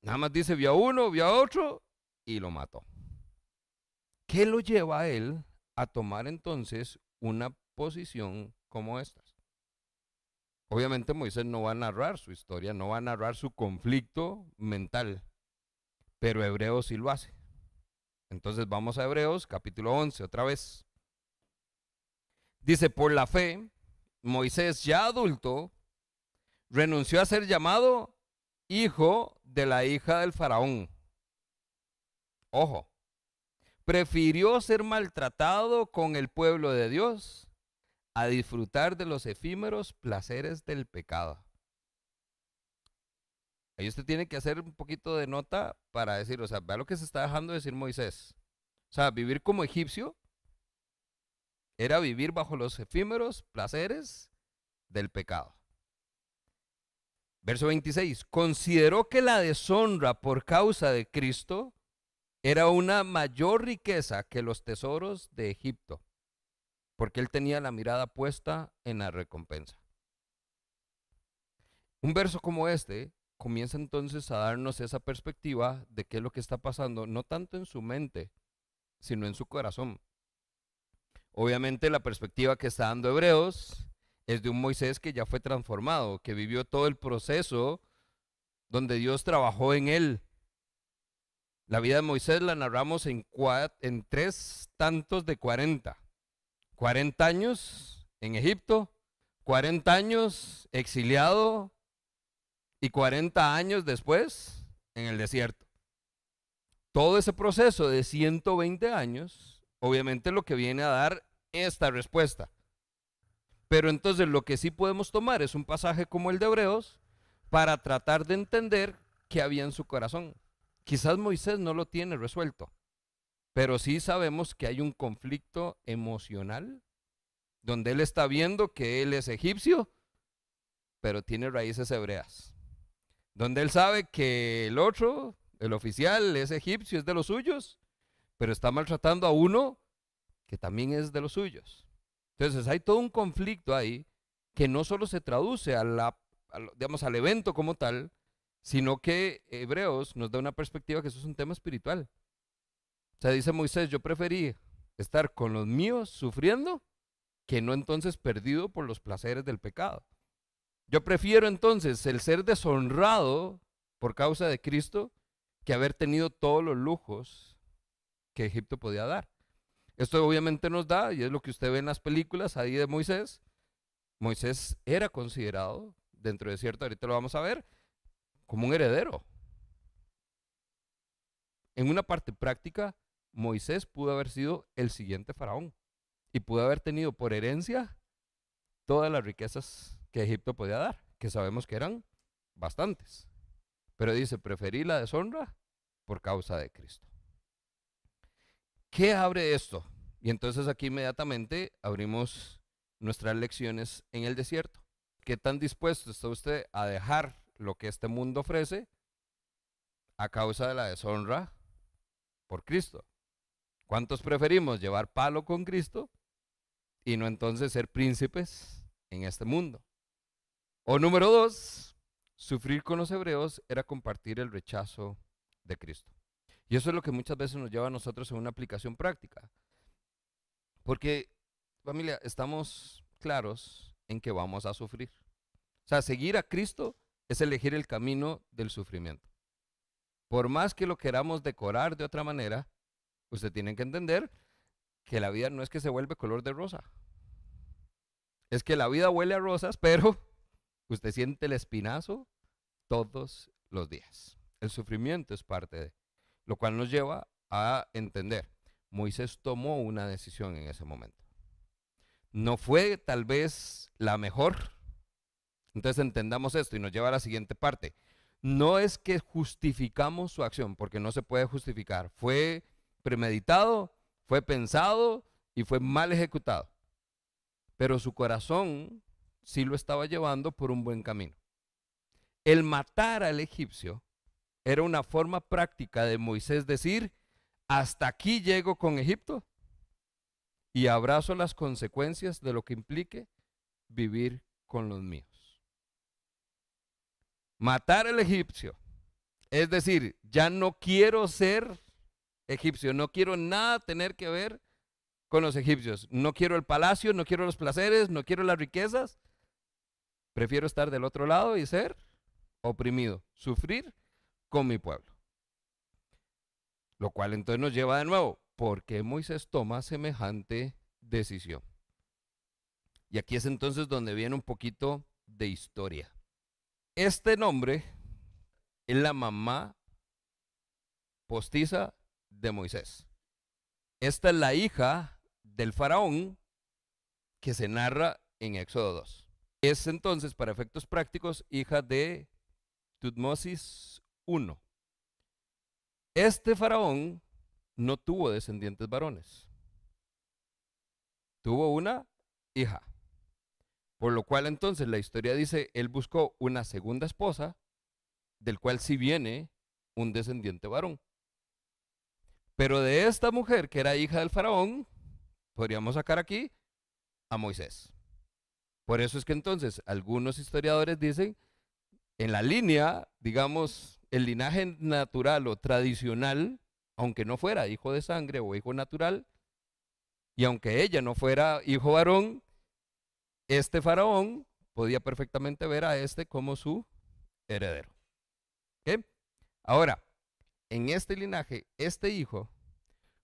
Nada más dice, vio a uno, vio a otro y lo mató. ¿Qué lo lleva a él a tomar entonces una posición como estas? Obviamente Moisés no va a narrar su historia, no va a narrar su conflicto mental, pero Hebreos sí lo hace. Entonces vamos a Hebreos capítulo 11 otra vez. Dice, por la fe, Moisés ya adulto renunció a ser llamado hijo de la hija del faraón. Ojo, prefirió ser maltratado con el pueblo de Dios a disfrutar de los efímeros placeres del pecado. Ahí usted tiene que hacer un poquito de nota para decir, o sea, vea lo que se está dejando decir Moisés. O sea, vivir como egipcio era vivir bajo los efímeros placeres del pecado. Verso 26, consideró que la deshonra por causa de Cristo era una mayor riqueza que los tesoros de Egipto, porque él tenía la mirada puesta en la recompensa. Un verso como este comienza entonces a darnos esa perspectiva de qué es lo que está pasando, no tanto en su mente, sino en su corazón. Obviamente la perspectiva que está dando Hebreos es de un Moisés que ya fue transformado, que vivió todo el proceso donde Dios trabajó en él. La vida de Moisés la narramos en 3 tantos de 40. 40 años en Egipto, 40 años exiliado y 40 años después en el desierto. Todo ese proceso de 120 años, obviamente lo que viene a dar esta respuesta. Pero entonces lo que sí podemos tomar es un pasaje como el de Hebreos para tratar de entender qué había en su corazón. Quizás Moisés no lo tiene resuelto, pero sí sabemos que hay un conflicto emocional donde él está viendo que él es egipcio, pero tiene raíces hebreas. Donde él sabe que el otro, el oficial, es egipcio, es de los suyos, pero está maltratando a uno que también es de los suyos. Entonces hay todo un conflicto ahí que no solo se traduce digamos, al evento como tal, sino que Hebreos nos da una perspectiva que eso es un tema espiritual. O sea, dice Moisés, yo preferí estar con los míos sufriendo que no entonces perdido por los placeres del pecado. Yo prefiero entonces el ser deshonrado por causa de Cristo que haber tenido todos los lujos que Egipto podía dar. Esto obviamente nos da, y es lo que usted ve en las películas ahí de Moisés. Moisés era considerado, dentro de cierto, ahorita lo vamos a ver, como un heredero. En una parte práctica, Moisés pudo haber sido el siguiente faraón y pudo haber tenido por herencia todas las riquezas que Egipto podía dar, que sabemos que eran bastantes. Pero dice, preferí la deshonra por causa de Cristo. ¿Qué abre esto? Y entonces aquí inmediatamente abrimos nuestras lecciones en el desierto. ¿Qué tan dispuesto está usted a dejar lo que este mundo ofrece a causa de la deshonra por Cristo? ¿Cuántos preferimos llevar palo con Cristo y no entonces ser príncipes en este mundo? O número dos, sufrir con los hebreos era compartir el rechazo de Cristo. Y eso es lo que muchas veces nos lleva a nosotros en una aplicación práctica. Porque, familia, estamos claros en que vamos a sufrir. O sea, seguir a Cristo es elegir el camino del sufrimiento. Por más que lo queramos decorar de otra manera, usted tiene que entender que la vida no es que se vuelve color de rosa. Es que la vida huele a rosas, pero usted siente el espinazo todos los días. El sufrimiento es parte de, lo cual nos lleva a entender. Moisés tomó una decisión en ese momento. No fue tal vez la mejor. Entonces entendamos esto y nos lleva a la siguiente parte. No es que justificamos su acción, porque no se puede justificar. Fue premeditado, fue pensado y fue mal ejecutado. Pero su corazón sí lo estaba llevando por un buen camino. El matar al egipcio era una forma práctica de Moisés decir, hasta aquí llego con Egipto y abrazo las consecuencias de lo que implique vivir con los míos. Matar al egipcio, es decir, ya no quiero ser egipcio, no quiero nada tener que ver con los egipcios, no quiero el palacio, no quiero los placeres, no quiero las riquezas, prefiero estar del otro lado y ser oprimido, sufrir con mi pueblo. Lo cual entonces nos lleva de nuevo, ¿por qué Moisés toma semejante decisión? Y aquí es entonces donde viene un poquito de historia. Este nombre es la mamá postiza de Moisés. Esta es la hija del faraón que se narra en Éxodo 2. Es entonces, para efectos prácticos, hija de Tutmosis I. Este faraón no tuvo descendientes varones. Tuvo una hija. Por lo cual entonces la historia dice, él buscó una segunda esposa, del cual sí viene un descendiente varón. Pero de esta mujer, que era hija del faraón, podríamos sacar aquí a Moisés. Por eso es que entonces algunos historiadores dicen, en la línea, digamos, el linaje natural o tradicional, aunque no fuera hijo de sangre o hijo natural, y aunque ella no fuera hijo varón, este faraón podía perfectamente ver a este como su heredero. ¿Okay? Ahora, en este linaje, este hijo,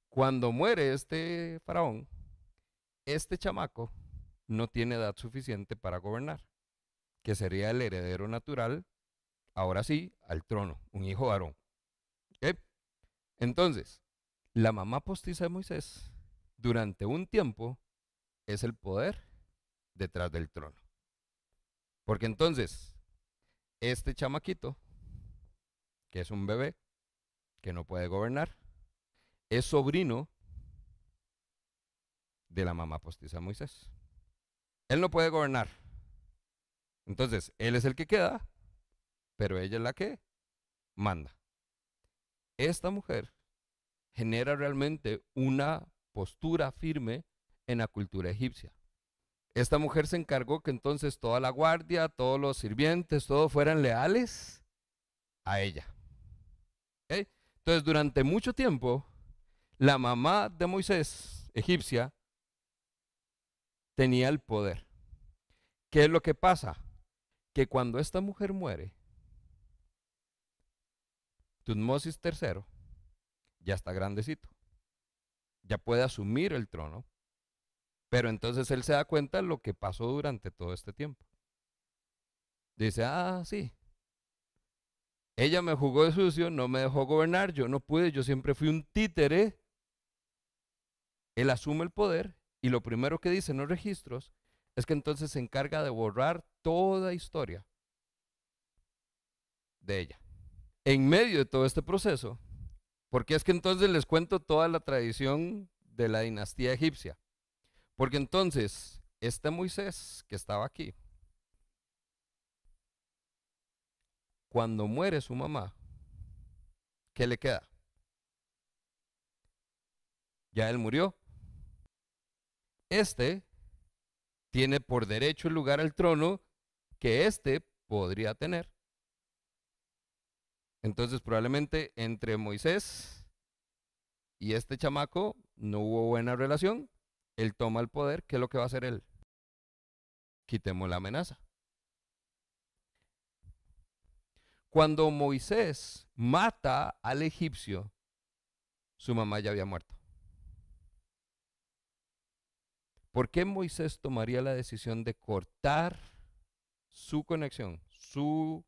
cuando muere este faraón, este chamaco no tiene edad suficiente para gobernar, que sería el heredero natural, ahora sí, al trono, un hijo varón. ¿Okay? Entonces, la mamá postiza de Moisés, durante un tiempo, es el poder detrás del trono. Porque entonces, este chamaquito, que es un bebé, que no puede gobernar, es sobrino de la mamá postiza de Moisés. Él no puede gobernar. Entonces, él es el que queda, pero ella es la que manda. Esta mujer genera realmente una postura firme en la cultura egipcia. Esta mujer se encargó que entonces toda la guardia, todos los sirvientes, todos fueran leales a ella. ¿Okay? Entonces, durante mucho tiempo, la mamá de Moisés, egipcia, tenía el poder. ¿Qué es lo que pasa? Que cuando esta mujer muere, Tutmosis III ya está grandecito. ya puede asumir el trono. Pero entonces él se da cuenta de lo que pasó durante todo este tiempo. Dice, ah, sí, ella me jugó de sucio, no me dejó gobernar, yo no pude, yo siempre fui un títere. Él asume el poder y lo primero que dice en los registros es que entonces se encarga de borrar toda historia de ella. En medio de todo este proceso, porque es que entonces les cuento toda la tradición de la dinastía egipcia. Porque entonces, este Moisés que estaba aquí, cuando muere su mamá, ¿qué le queda? Ya él murió. Este tiene por derecho el lugar al trono que este podría tener. Entonces probablemente entre Moisés y este chamaco no hubo buena relación. Él toma el poder. ¿Qué es lo que va a hacer él? Quitemos la amenaza. Cuando Moisés mata al egipcio, su mamá ya había muerto. ¿Por qué Moisés tomaría la decisión de cortar su conexión, su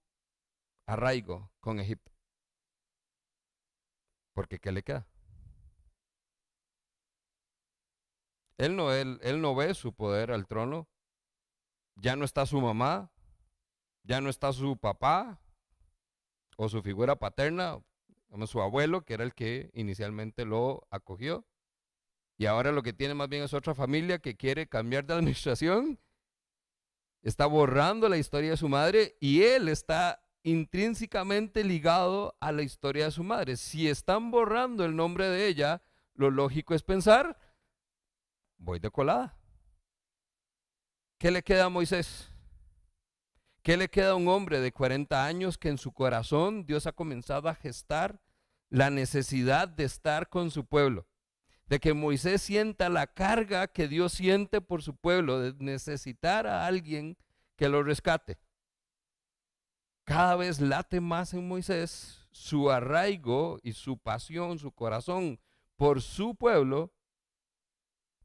arraigo con Egipto? Porque ¿qué le queda? Él no ve su poder al trono. Ya no está su mamá, ya no está su papá o su figura paterna, como su abuelo, que era el que inicialmente lo acogió. Y ahora lo que tiene más bien es otra familia que quiere cambiar de administración. Está borrando la historia de su madre y él está intrínsecamente ligado a la historia de su madre. Si están borrando el nombre de ella, lo lógico es pensar, voy de colada. ¿Qué le queda a Moisés? ¿Qué le queda a un hombre de 40 años que en su corazón Dios ha comenzado a gestar la necesidad de estar con su pueblo? De que Moisés sienta la carga que Dios siente por su pueblo, de necesitar a alguien que lo rescate. Cada vez late más en Moisés su arraigo y su pasión, su corazón por su pueblo,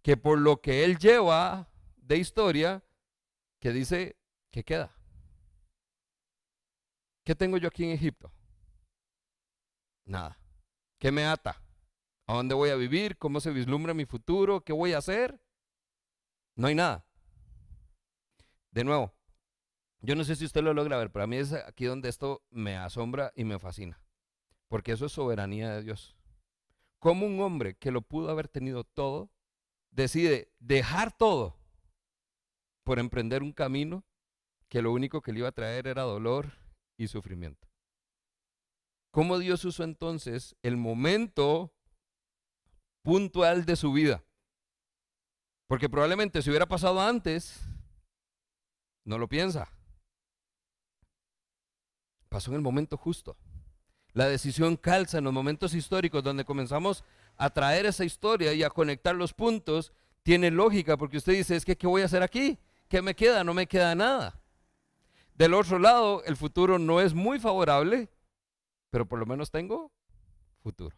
que por lo que él lleva de historia, que dice, ¿qué queda? ¿Qué tengo yo aquí en Egipto? Nada. ¿Qué me ata? ¿A dónde voy a vivir? ¿Cómo se vislumbra mi futuro? ¿Qué voy a hacer? No hay nada. De nuevo, yo no sé si usted lo logra ver, pero a mí es aquí donde esto me asombra y me fascina, porque eso es soberanía de Dios. ¿Cómo un hombre que lo pudo haber tenido todo, decide dejar todo por emprender un camino que lo único que le iba a traer era dolor y sufrimiento? ¿Cómo Dios usó entonces el momento puntual de su vida? Porque probablemente si hubiera pasado antes, no lo piensa. Pasó en el momento justo. La decisión calza en los momentos históricos donde comenzamos a traer esa historia y a conectar los puntos. Tiene lógica porque usted dice, es que ¿qué voy a hacer aquí? ¿Qué me queda? No me queda nada. Del otro lado, el futuro no es muy favorable, pero por lo menos tengo futuro.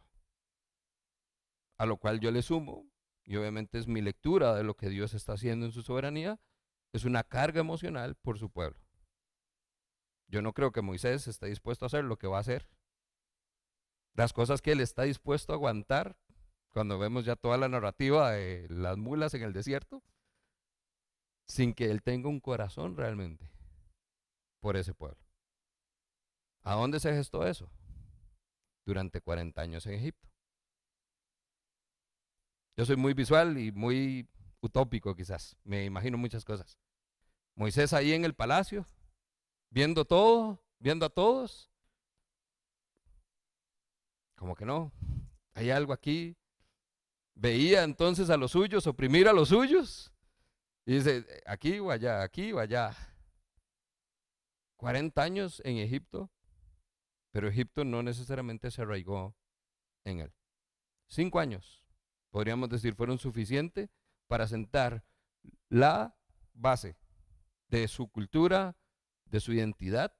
A lo cual yo le sumo, y obviamente es mi lectura de lo que Dios está haciendo en su soberanía, es una carga emocional por su pueblo. Yo no creo que Moisés esté dispuesto a hacer lo que va a hacer. Las cosas que él está dispuesto a aguantar, cuando vemos ya toda la narrativa de las mulas en el desierto, sin que él tenga un corazón realmente por ese pueblo. ¿A dónde se gestó eso? Durante 40 años en Egipto. Yo soy muy visual y muy utópico quizás, me imagino muchas cosas. Moisés ahí en el palacio, viendo todo, viendo a todos, como que no, hay algo aquí. Veía entonces a los suyos, oprimir a los suyos, y dice, aquí o allá, aquí o allá. 40 años en Egipto, pero Egipto no necesariamente se arraigó en él. 5 años, podríamos decir, fueron suficientes para sentar la base de su cultura, de su identidad,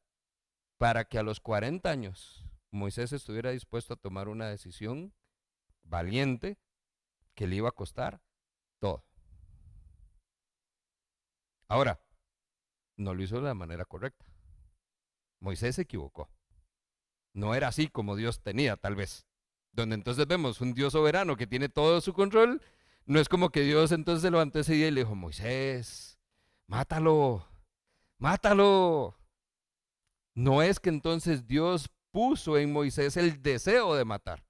para que a los 40 años Moisés estuviera dispuesto a tomar una decisión valiente que le iba a costar todo. Ahora, no lo hizo de la manera correcta. Moisés se equivocó. No era así como Dios tenía, tal vez. Donde entonces vemos un Dios soberano que tiene todo su control. No es como que Dios entonces se levantó ese día y le dijo, Moisés, mátalo, mátalo. No es que entonces Dios puso en Moisés el deseo de matar.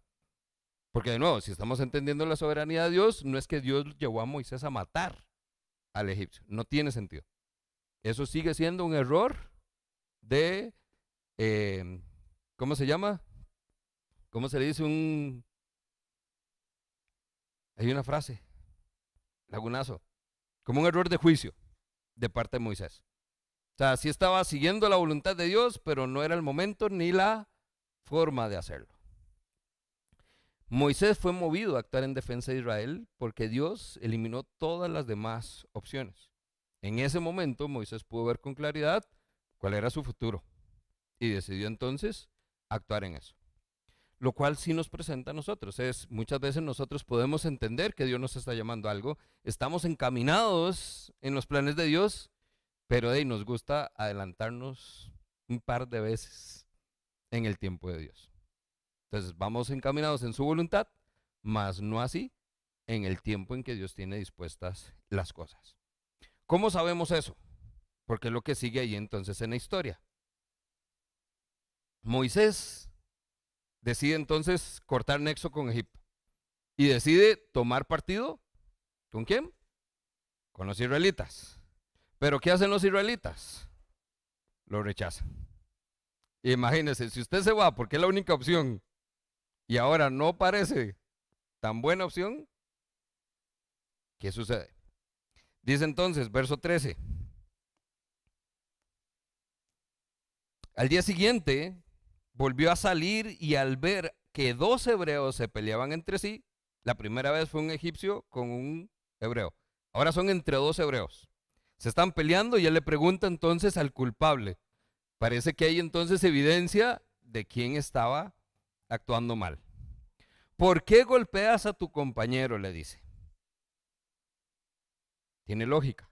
Porque de nuevo, si estamos entendiendo la soberanía de Dios, no es que Dios llevó a Moisés a matar al egipcio. No tiene sentido. Eso sigue siendo un error de, ¿cómo se llama? ¿Cómo se le dice hay una frase, lagunazo, como un error de juicio de parte de Moisés. O sea, sí estaba siguiendo la voluntad de Dios, pero no era el momento ni la forma de hacerlo. Moisés fue movido a actuar en defensa de Israel porque Dios eliminó todas las demás opciones. En ese momento Moisés pudo ver con claridad cuál era su futuro y decidió entonces actuar en eso. Lo cual sí nos presenta a nosotros. Muchas veces nosotros podemos entender que Dios nos está llamando a algo, estamos encaminados en los planes de Dios, pero nos gusta adelantarnos un par de veces en el tiempo de Dios. Entonces vamos encaminados en su voluntad, mas no así en el tiempo en que Dios tiene dispuestas las cosas. ¿Cómo sabemos eso? Porque es lo que sigue ahí entonces en la historia. Moisés decide entonces cortar nexo con Egipto y decide tomar partido. ¿Con quién? Con los israelitas. ¿Pero qué hacen los israelitas? Lo rechazan. Imagínense, si usted se va porque es la única opción y ahora no parece tan buena opción, ¿qué sucede? Dice entonces, verso 13. Al día siguiente volvió a salir y al ver que 2 hebreos se peleaban entre sí, la primera vez fue un egipcio con un hebreo. Ahora son entre 2 hebreos. Se están peleando y él le pregunta entonces al culpable. Parece que hay entonces evidencia de quién estaba actuando mal. ¿Por qué golpeas a tu compañero?, le dice. Tiene lógica.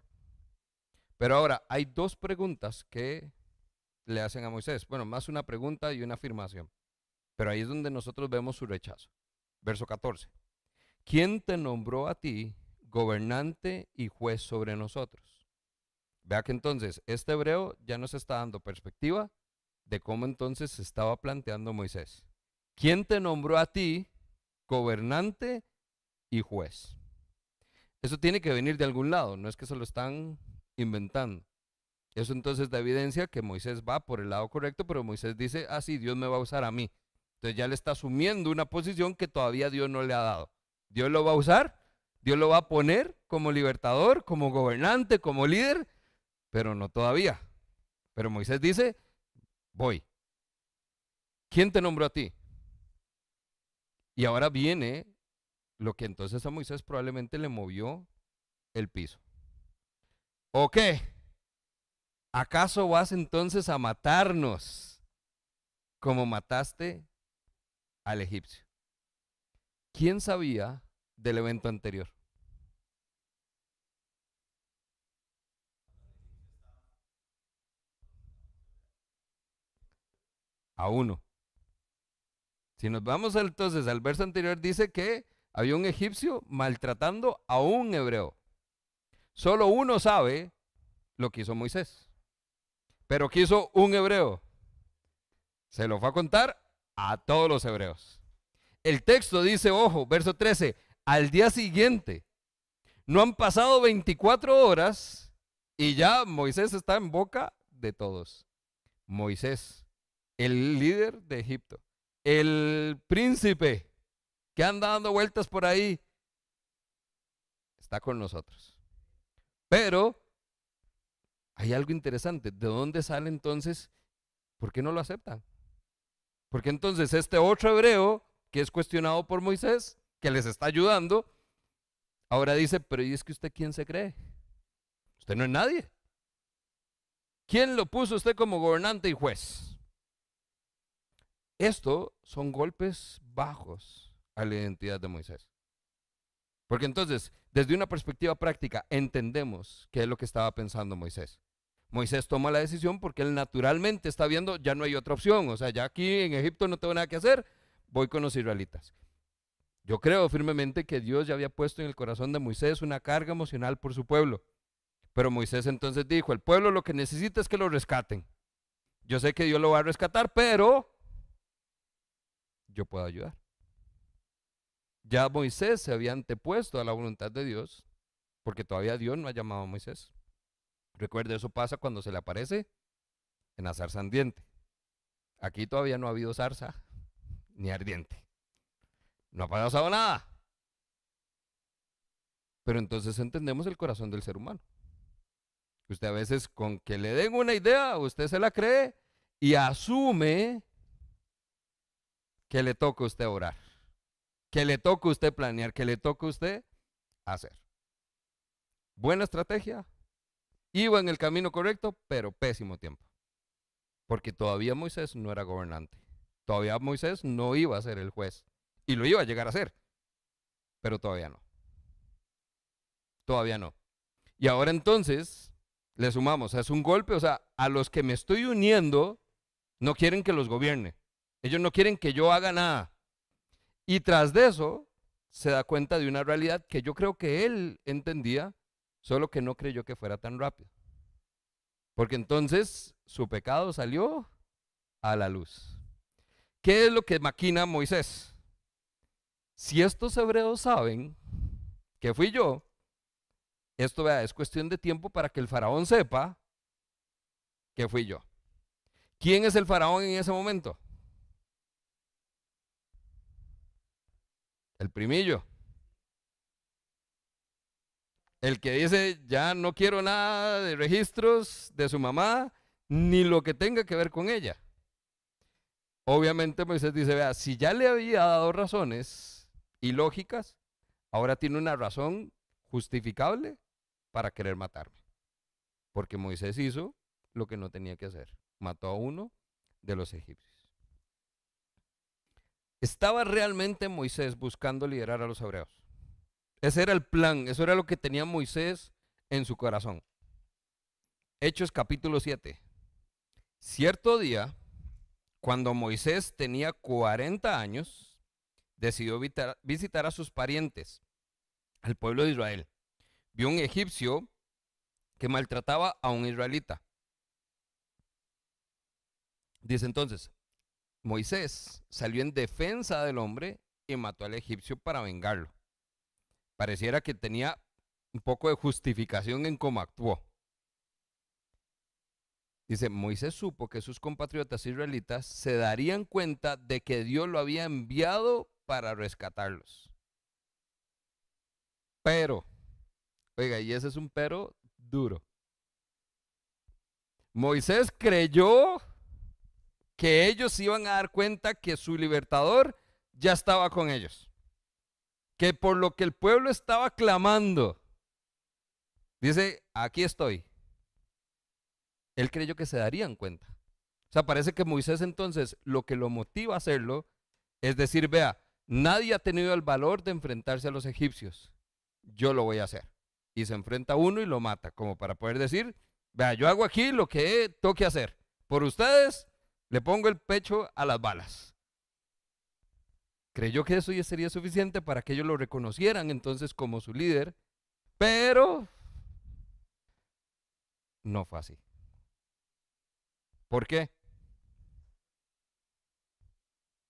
Pero ahora hay 2 preguntas que le hacen a Moisés. Bueno, más una pregunta y una afirmación. Pero ahí es donde nosotros vemos su rechazo. Verso 14. ¿Quién te nombró a ti gobernante y juez sobre nosotros? Vea que entonces este hebreo ya nos está dando perspectiva de cómo entonces se estaba planteando Moisés. ¿Quién te nombró a ti gobernante y juez? Eso tiene que venir de algún lado, no es que se lo están inventando. Eso entonces da evidencia que Moisés va por el lado correcto, pero Moisés dice, ah, sí, Dios me va a usar a mí. Entonces ya le está asumiendo una posición que todavía Dios no le ha dado. Dios lo va a usar, Dios lo va a poner como libertador, como gobernante, como líder, pero no todavía. Pero Moisés dice, voy. ¿Quién te nombró a ti? Y ahora viene lo que entonces a Moisés probablemente le movió el piso. ¿O qué? ¿Acaso vas entonces a matarnos como mataste al egipcio? ¿Quién sabía del evento anterior? A uno. Si nos vamos entonces al verso anterior, dice que había un egipcio maltratando a un hebreo. Solo uno sabe lo que hizo Moisés. Pero ¿qué hizo un hebreo? Se lo fue a contar a todos los hebreos. El texto dice, ojo, verso 13, al día siguiente, no han pasado 24 horas y ya Moisés está en boca de todos. Moisés, el líder de Egipto, el príncipe que anda dando vueltas por ahí, está con nosotros. Pero hay algo interesante. ¿De dónde sale entonces? ¿Por qué no lo aceptan? Porque entonces este otro hebreo que es cuestionado por Moisés, que les está ayudando, ahora dice, pero ¿y es que usted quién se cree? Usted no es nadie. ¿Quién lo puso usted como gobernante y juez? Esto son golpes bajos a la identidad de Moisés. Porque entonces, desde una perspectiva práctica, entendemos qué es lo que estaba pensando Moisés. Moisés toma la decisión porque él naturalmente está viendo, ya no hay otra opción, o sea, ya aquí en Egipto no tengo nada que hacer, voy con los israelitas. Yo creo firmemente que Dios ya había puesto en el corazón de Moisés una carga emocional por su pueblo. Pero Moisés entonces dijo, el pueblo lo que necesita es que lo rescaten. Yo sé que Dios lo va a rescatar, pero yo puedo ayudar. Ya Moisés se había antepuesto a la voluntad de Dios, porque todavía Dios no ha llamado a Moisés. Recuerde, eso pasa cuando se le aparece en la zarza ardiente. Aquí todavía no ha habido zarza ni ardiente. No ha pasado nada. Pero entonces entendemos el corazón del ser humano. Usted a veces con que le den una idea, usted se la cree y asume que le toca a usted orar, que le toca a usted planear, que le toca a usted hacer. Buena estrategia, iba en el camino correcto, pero pésimo tiempo. Porque todavía Moisés no era gobernante. Todavía Moisés no iba a ser el juez. Y lo iba a llegar a ser. Pero todavía no. Todavía no. Y ahora entonces le sumamos, es un golpe, o sea, a los que me estoy uniendo no quieren que los gobierne. Ellos no quieren que yo haga nada. Y tras de eso se da cuenta de una realidad que yo creo que él entendía, solo que no creyó que fuera tan rápido. Porque entonces su pecado salió a la luz. ¿Qué es lo que maquina Moisés? Si estos hebreos saben que fui yo, esto vea, es cuestión de tiempo para que el faraón sepa que fui yo. ¿Quién es el faraón en ese momento? El primillo. El que dice, ya no quiero nada de registros de su mamá, ni lo que tenga que ver con ella. Obviamente Moisés dice, vea, si ya le había dado razones ilógicas, ahora tiene una razón justificable para querer matarme. Porque Moisés hizo lo que no tenía que hacer. Mató a uno de los egipcios. ¿Estaba realmente Moisés buscando liderar a los hebreos? Ese era el plan, eso era lo que tenía Moisés en su corazón. Hechos capítulo 7. Cierto día, cuando Moisés tenía 40 años, decidió visitar a sus parientes, al pueblo de Israel. Vio un egipcio que maltrataba a un israelita. Dice entonces, Moisés salió en defensa del hombre y mató al egipcio para vengarlo. Pareciera que tenía un poco de justificación en cómo actuó. Dice, Moisés supo que sus compatriotas israelitas se darían cuenta de que Dios lo había enviado para rescatarlos. Pero, oiga, y ese es un pero duro. Moisés creyó que ellos iban a dar cuenta que su libertador ya estaba con ellos. Que por lo que el pueblo estaba clamando, dice, aquí estoy. Él creyó que se darían cuenta. O sea, parece que Moisés entonces lo que lo motiva a hacerlo es decir, vea, nadie ha tenido el valor de enfrentarse a los egipcios. Yo lo voy a hacer. Y se enfrenta a uno y lo mata, como para poder decir, vea, yo hago aquí lo que toque hacer. Por ustedes le pongo el pecho a las balas. Creyó que eso ya sería suficiente para que ellos lo reconocieran entonces como su líder, pero no fue así. ¿Por qué?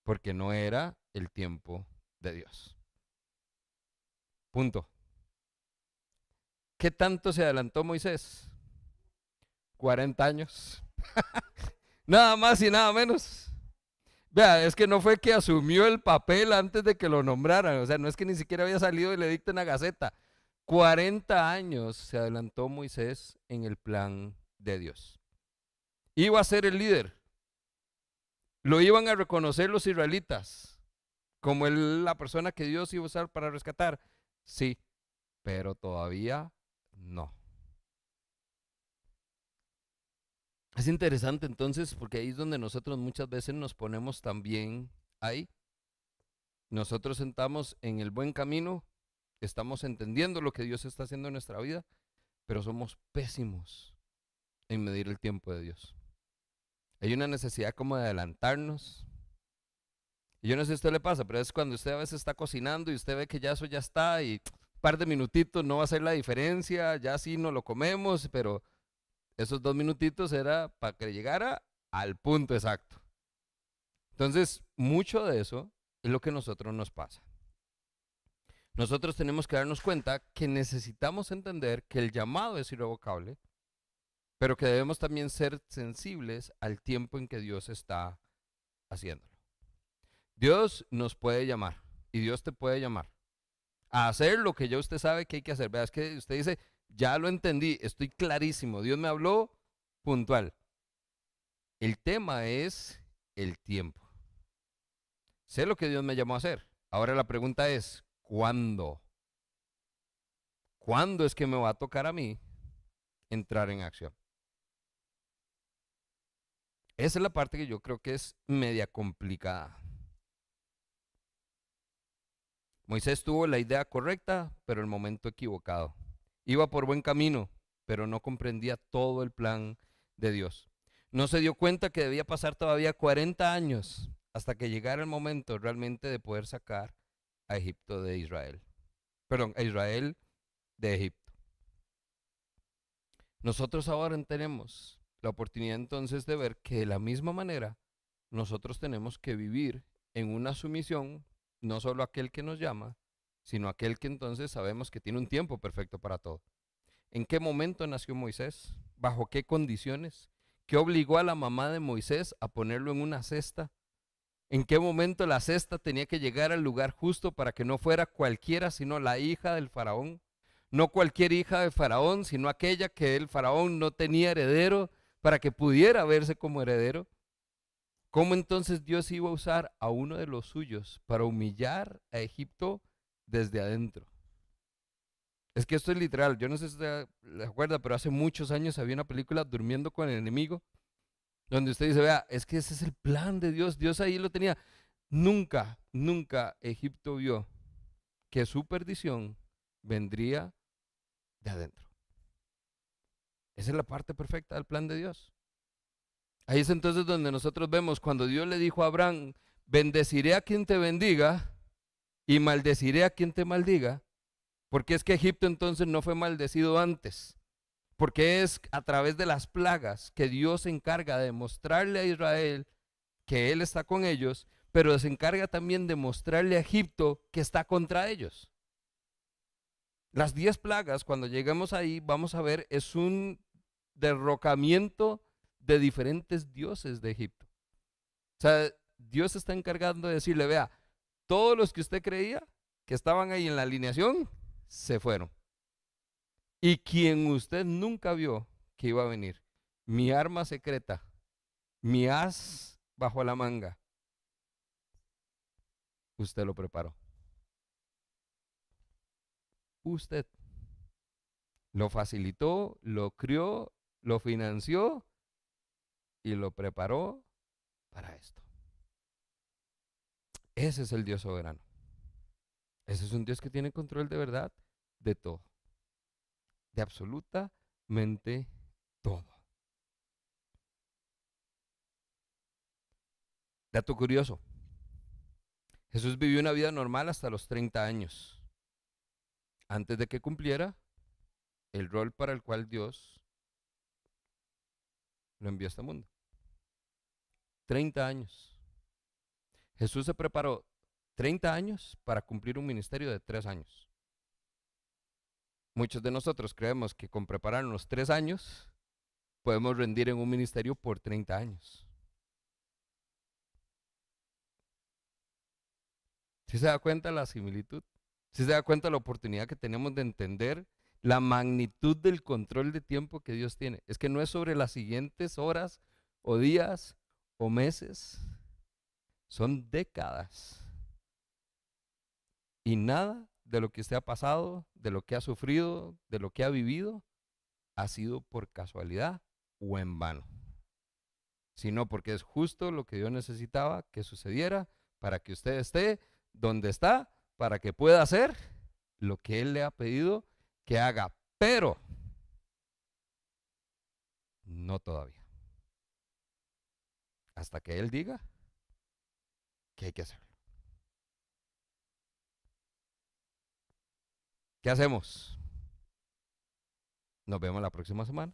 Porque no era el tiempo de Dios. Punto. ¿Qué tanto se adelantó Moisés? 40 años. Nada más y nada menos. Vea, es que no fue que asumió el papel antes de que lo nombraran. O sea, no es que ni siquiera había salido y le dicten una gaceta. 40 años se adelantó Moisés en el plan de Dios. Iba a ser el líder. Lo iban a reconocer los israelitas como la persona que Dios iba a usar para rescatar. Sí, pero todavía no. Es interesante entonces porque ahí es donde nosotros muchas veces nos ponemos también ahí. Nosotros sentamos en el buen camino estamos entendiendo lo que Dios está haciendo en nuestra vida, pero somos pésimos en medir el tiempo de Dios. Hay una necesidad como de adelantarnos. Y yo no sé si a usted le pasa, pero es cuando usted a veces está cocinando y usted ve que ya eso ya está y un par de minutitos no va a hacer la diferencia, ya sí no lo comemos, pero esos 2 minutitos era para que llegara al punto exacto. Entonces, mucho de eso es lo que a nosotros nos pasa. Nosotros tenemos que darnos cuenta que necesitamos entender que el llamado es irrevocable, pero que debemos también ser sensibles al tiempo en que Dios está haciéndolo. Dios nos puede llamar y Dios te puede llamar a hacer lo que ya usted sabe que hay que hacer. Vea, es que usted dice, ya lo entendí, estoy clarísimo, Dios me habló puntual. El tema es el tiempo. Sé lo que Dios me llamó a hacer. Ahora la pregunta es, ¿cuándo? ¿Cuándo es que me va a tocar a mí entrar en acción? Esa es la parte que yo creo que es media complicada. Moisés tuvo la idea correcta, pero el momento equivocado. Iba por buen camino, pero no comprendía todo el plan de Dios. No se dio cuenta que debía pasar todavía 40 años hasta que llegara el momento realmente de poder sacar a Egipto de Israel. Perdón, a Israel de Egipto. Nosotros ahora tenemos la oportunidad entonces de ver que de la misma manera nosotros tenemos que vivir en una sumisión, no solo a aquel que nos llama, sino a aquel que entonces sabemos que tiene un tiempo perfecto para todo. ¿En qué momento nació Moisés? ¿Bajo qué condiciones? ¿Qué obligó a la mamá de Moisés a ponerlo en una cesta? ¿En qué momento la cesta tenía que llegar al lugar justo para que no fuera cualquiera, sino la hija del faraón? No cualquier hija de faraón, sino aquella que el faraón no tenía heredero para que pudiera verse como heredero. ¿Cómo entonces Dios iba a usar a uno de los suyos para humillar a Egipto desde adentro? Es que esto es literal, yo no sé si usted le acuerda, pero hace muchos años había una película, Durmiendo con el enemigo, donde usted dice, vea, es que ese es el plan de Dios, Dios ahí lo tenía. Nunca, nunca Egipto vio que su perdición vendría de adentro. Esa es la parte perfecta del plan de Dios. Ahí es entonces donde nosotros vemos cuando Dios le dijo a Abraham, bendeciré a quien te bendiga y maldeciré a quien te maldiga, porque es que Egipto entonces no fue maldecido antes, porque es a través de las plagas que Dios se encarga de mostrarle a Israel que Él está con ellos, pero se encarga también de mostrarle a Egipto que está contra ellos. Las 10 plagas, cuando lleguemos ahí, vamos a ver, es un derrocamiento de diferentes dioses de Egipto. O sea, Dios está encargando de decirle, vea, todos los que usted creía que estaban ahí en la alineación, se fueron. Y quien usted nunca vio que iba a venir, mi arma secreta, mi as bajo la manga, usted lo preparó. Usted lo facilitó, lo crió, lo financió y lo preparó para esto. Ese es el Dios soberano. Ese es un Dios que tiene control de verdad de todo. De absolutamente todo. Dato curioso. Jesús vivió una vida normal hasta los 30 años, antes de que cumpliera el rol para el cual Dios lo envió a este mundo. 30 años. Jesús se preparó 30 años para cumplir un ministerio de 3 años. Muchos de nosotros creemos que con prepararnos 3 años podemos rendir en un ministerio por 30 años. ¿Sí se da cuenta la similitud? ¿Sí se da cuenta la oportunidad que tenemos de entender la magnitud del control de tiempo que Dios tiene? Es que no es sobre las siguientes horas o días o meses, son décadas. Y nada de lo que usted ha pasado, de lo que ha sufrido, de lo que ha vivido, ha sido por casualidad o en vano, sino porque es justo lo que Dios necesitaba que sucediera para que usted esté donde está, para que pueda hacer lo que Él le ha pedido que haga, pero no todavía. Hasta que Él diga que hay que hacerlo. ¿Qué hacemos? Nos vemos la próxima semana.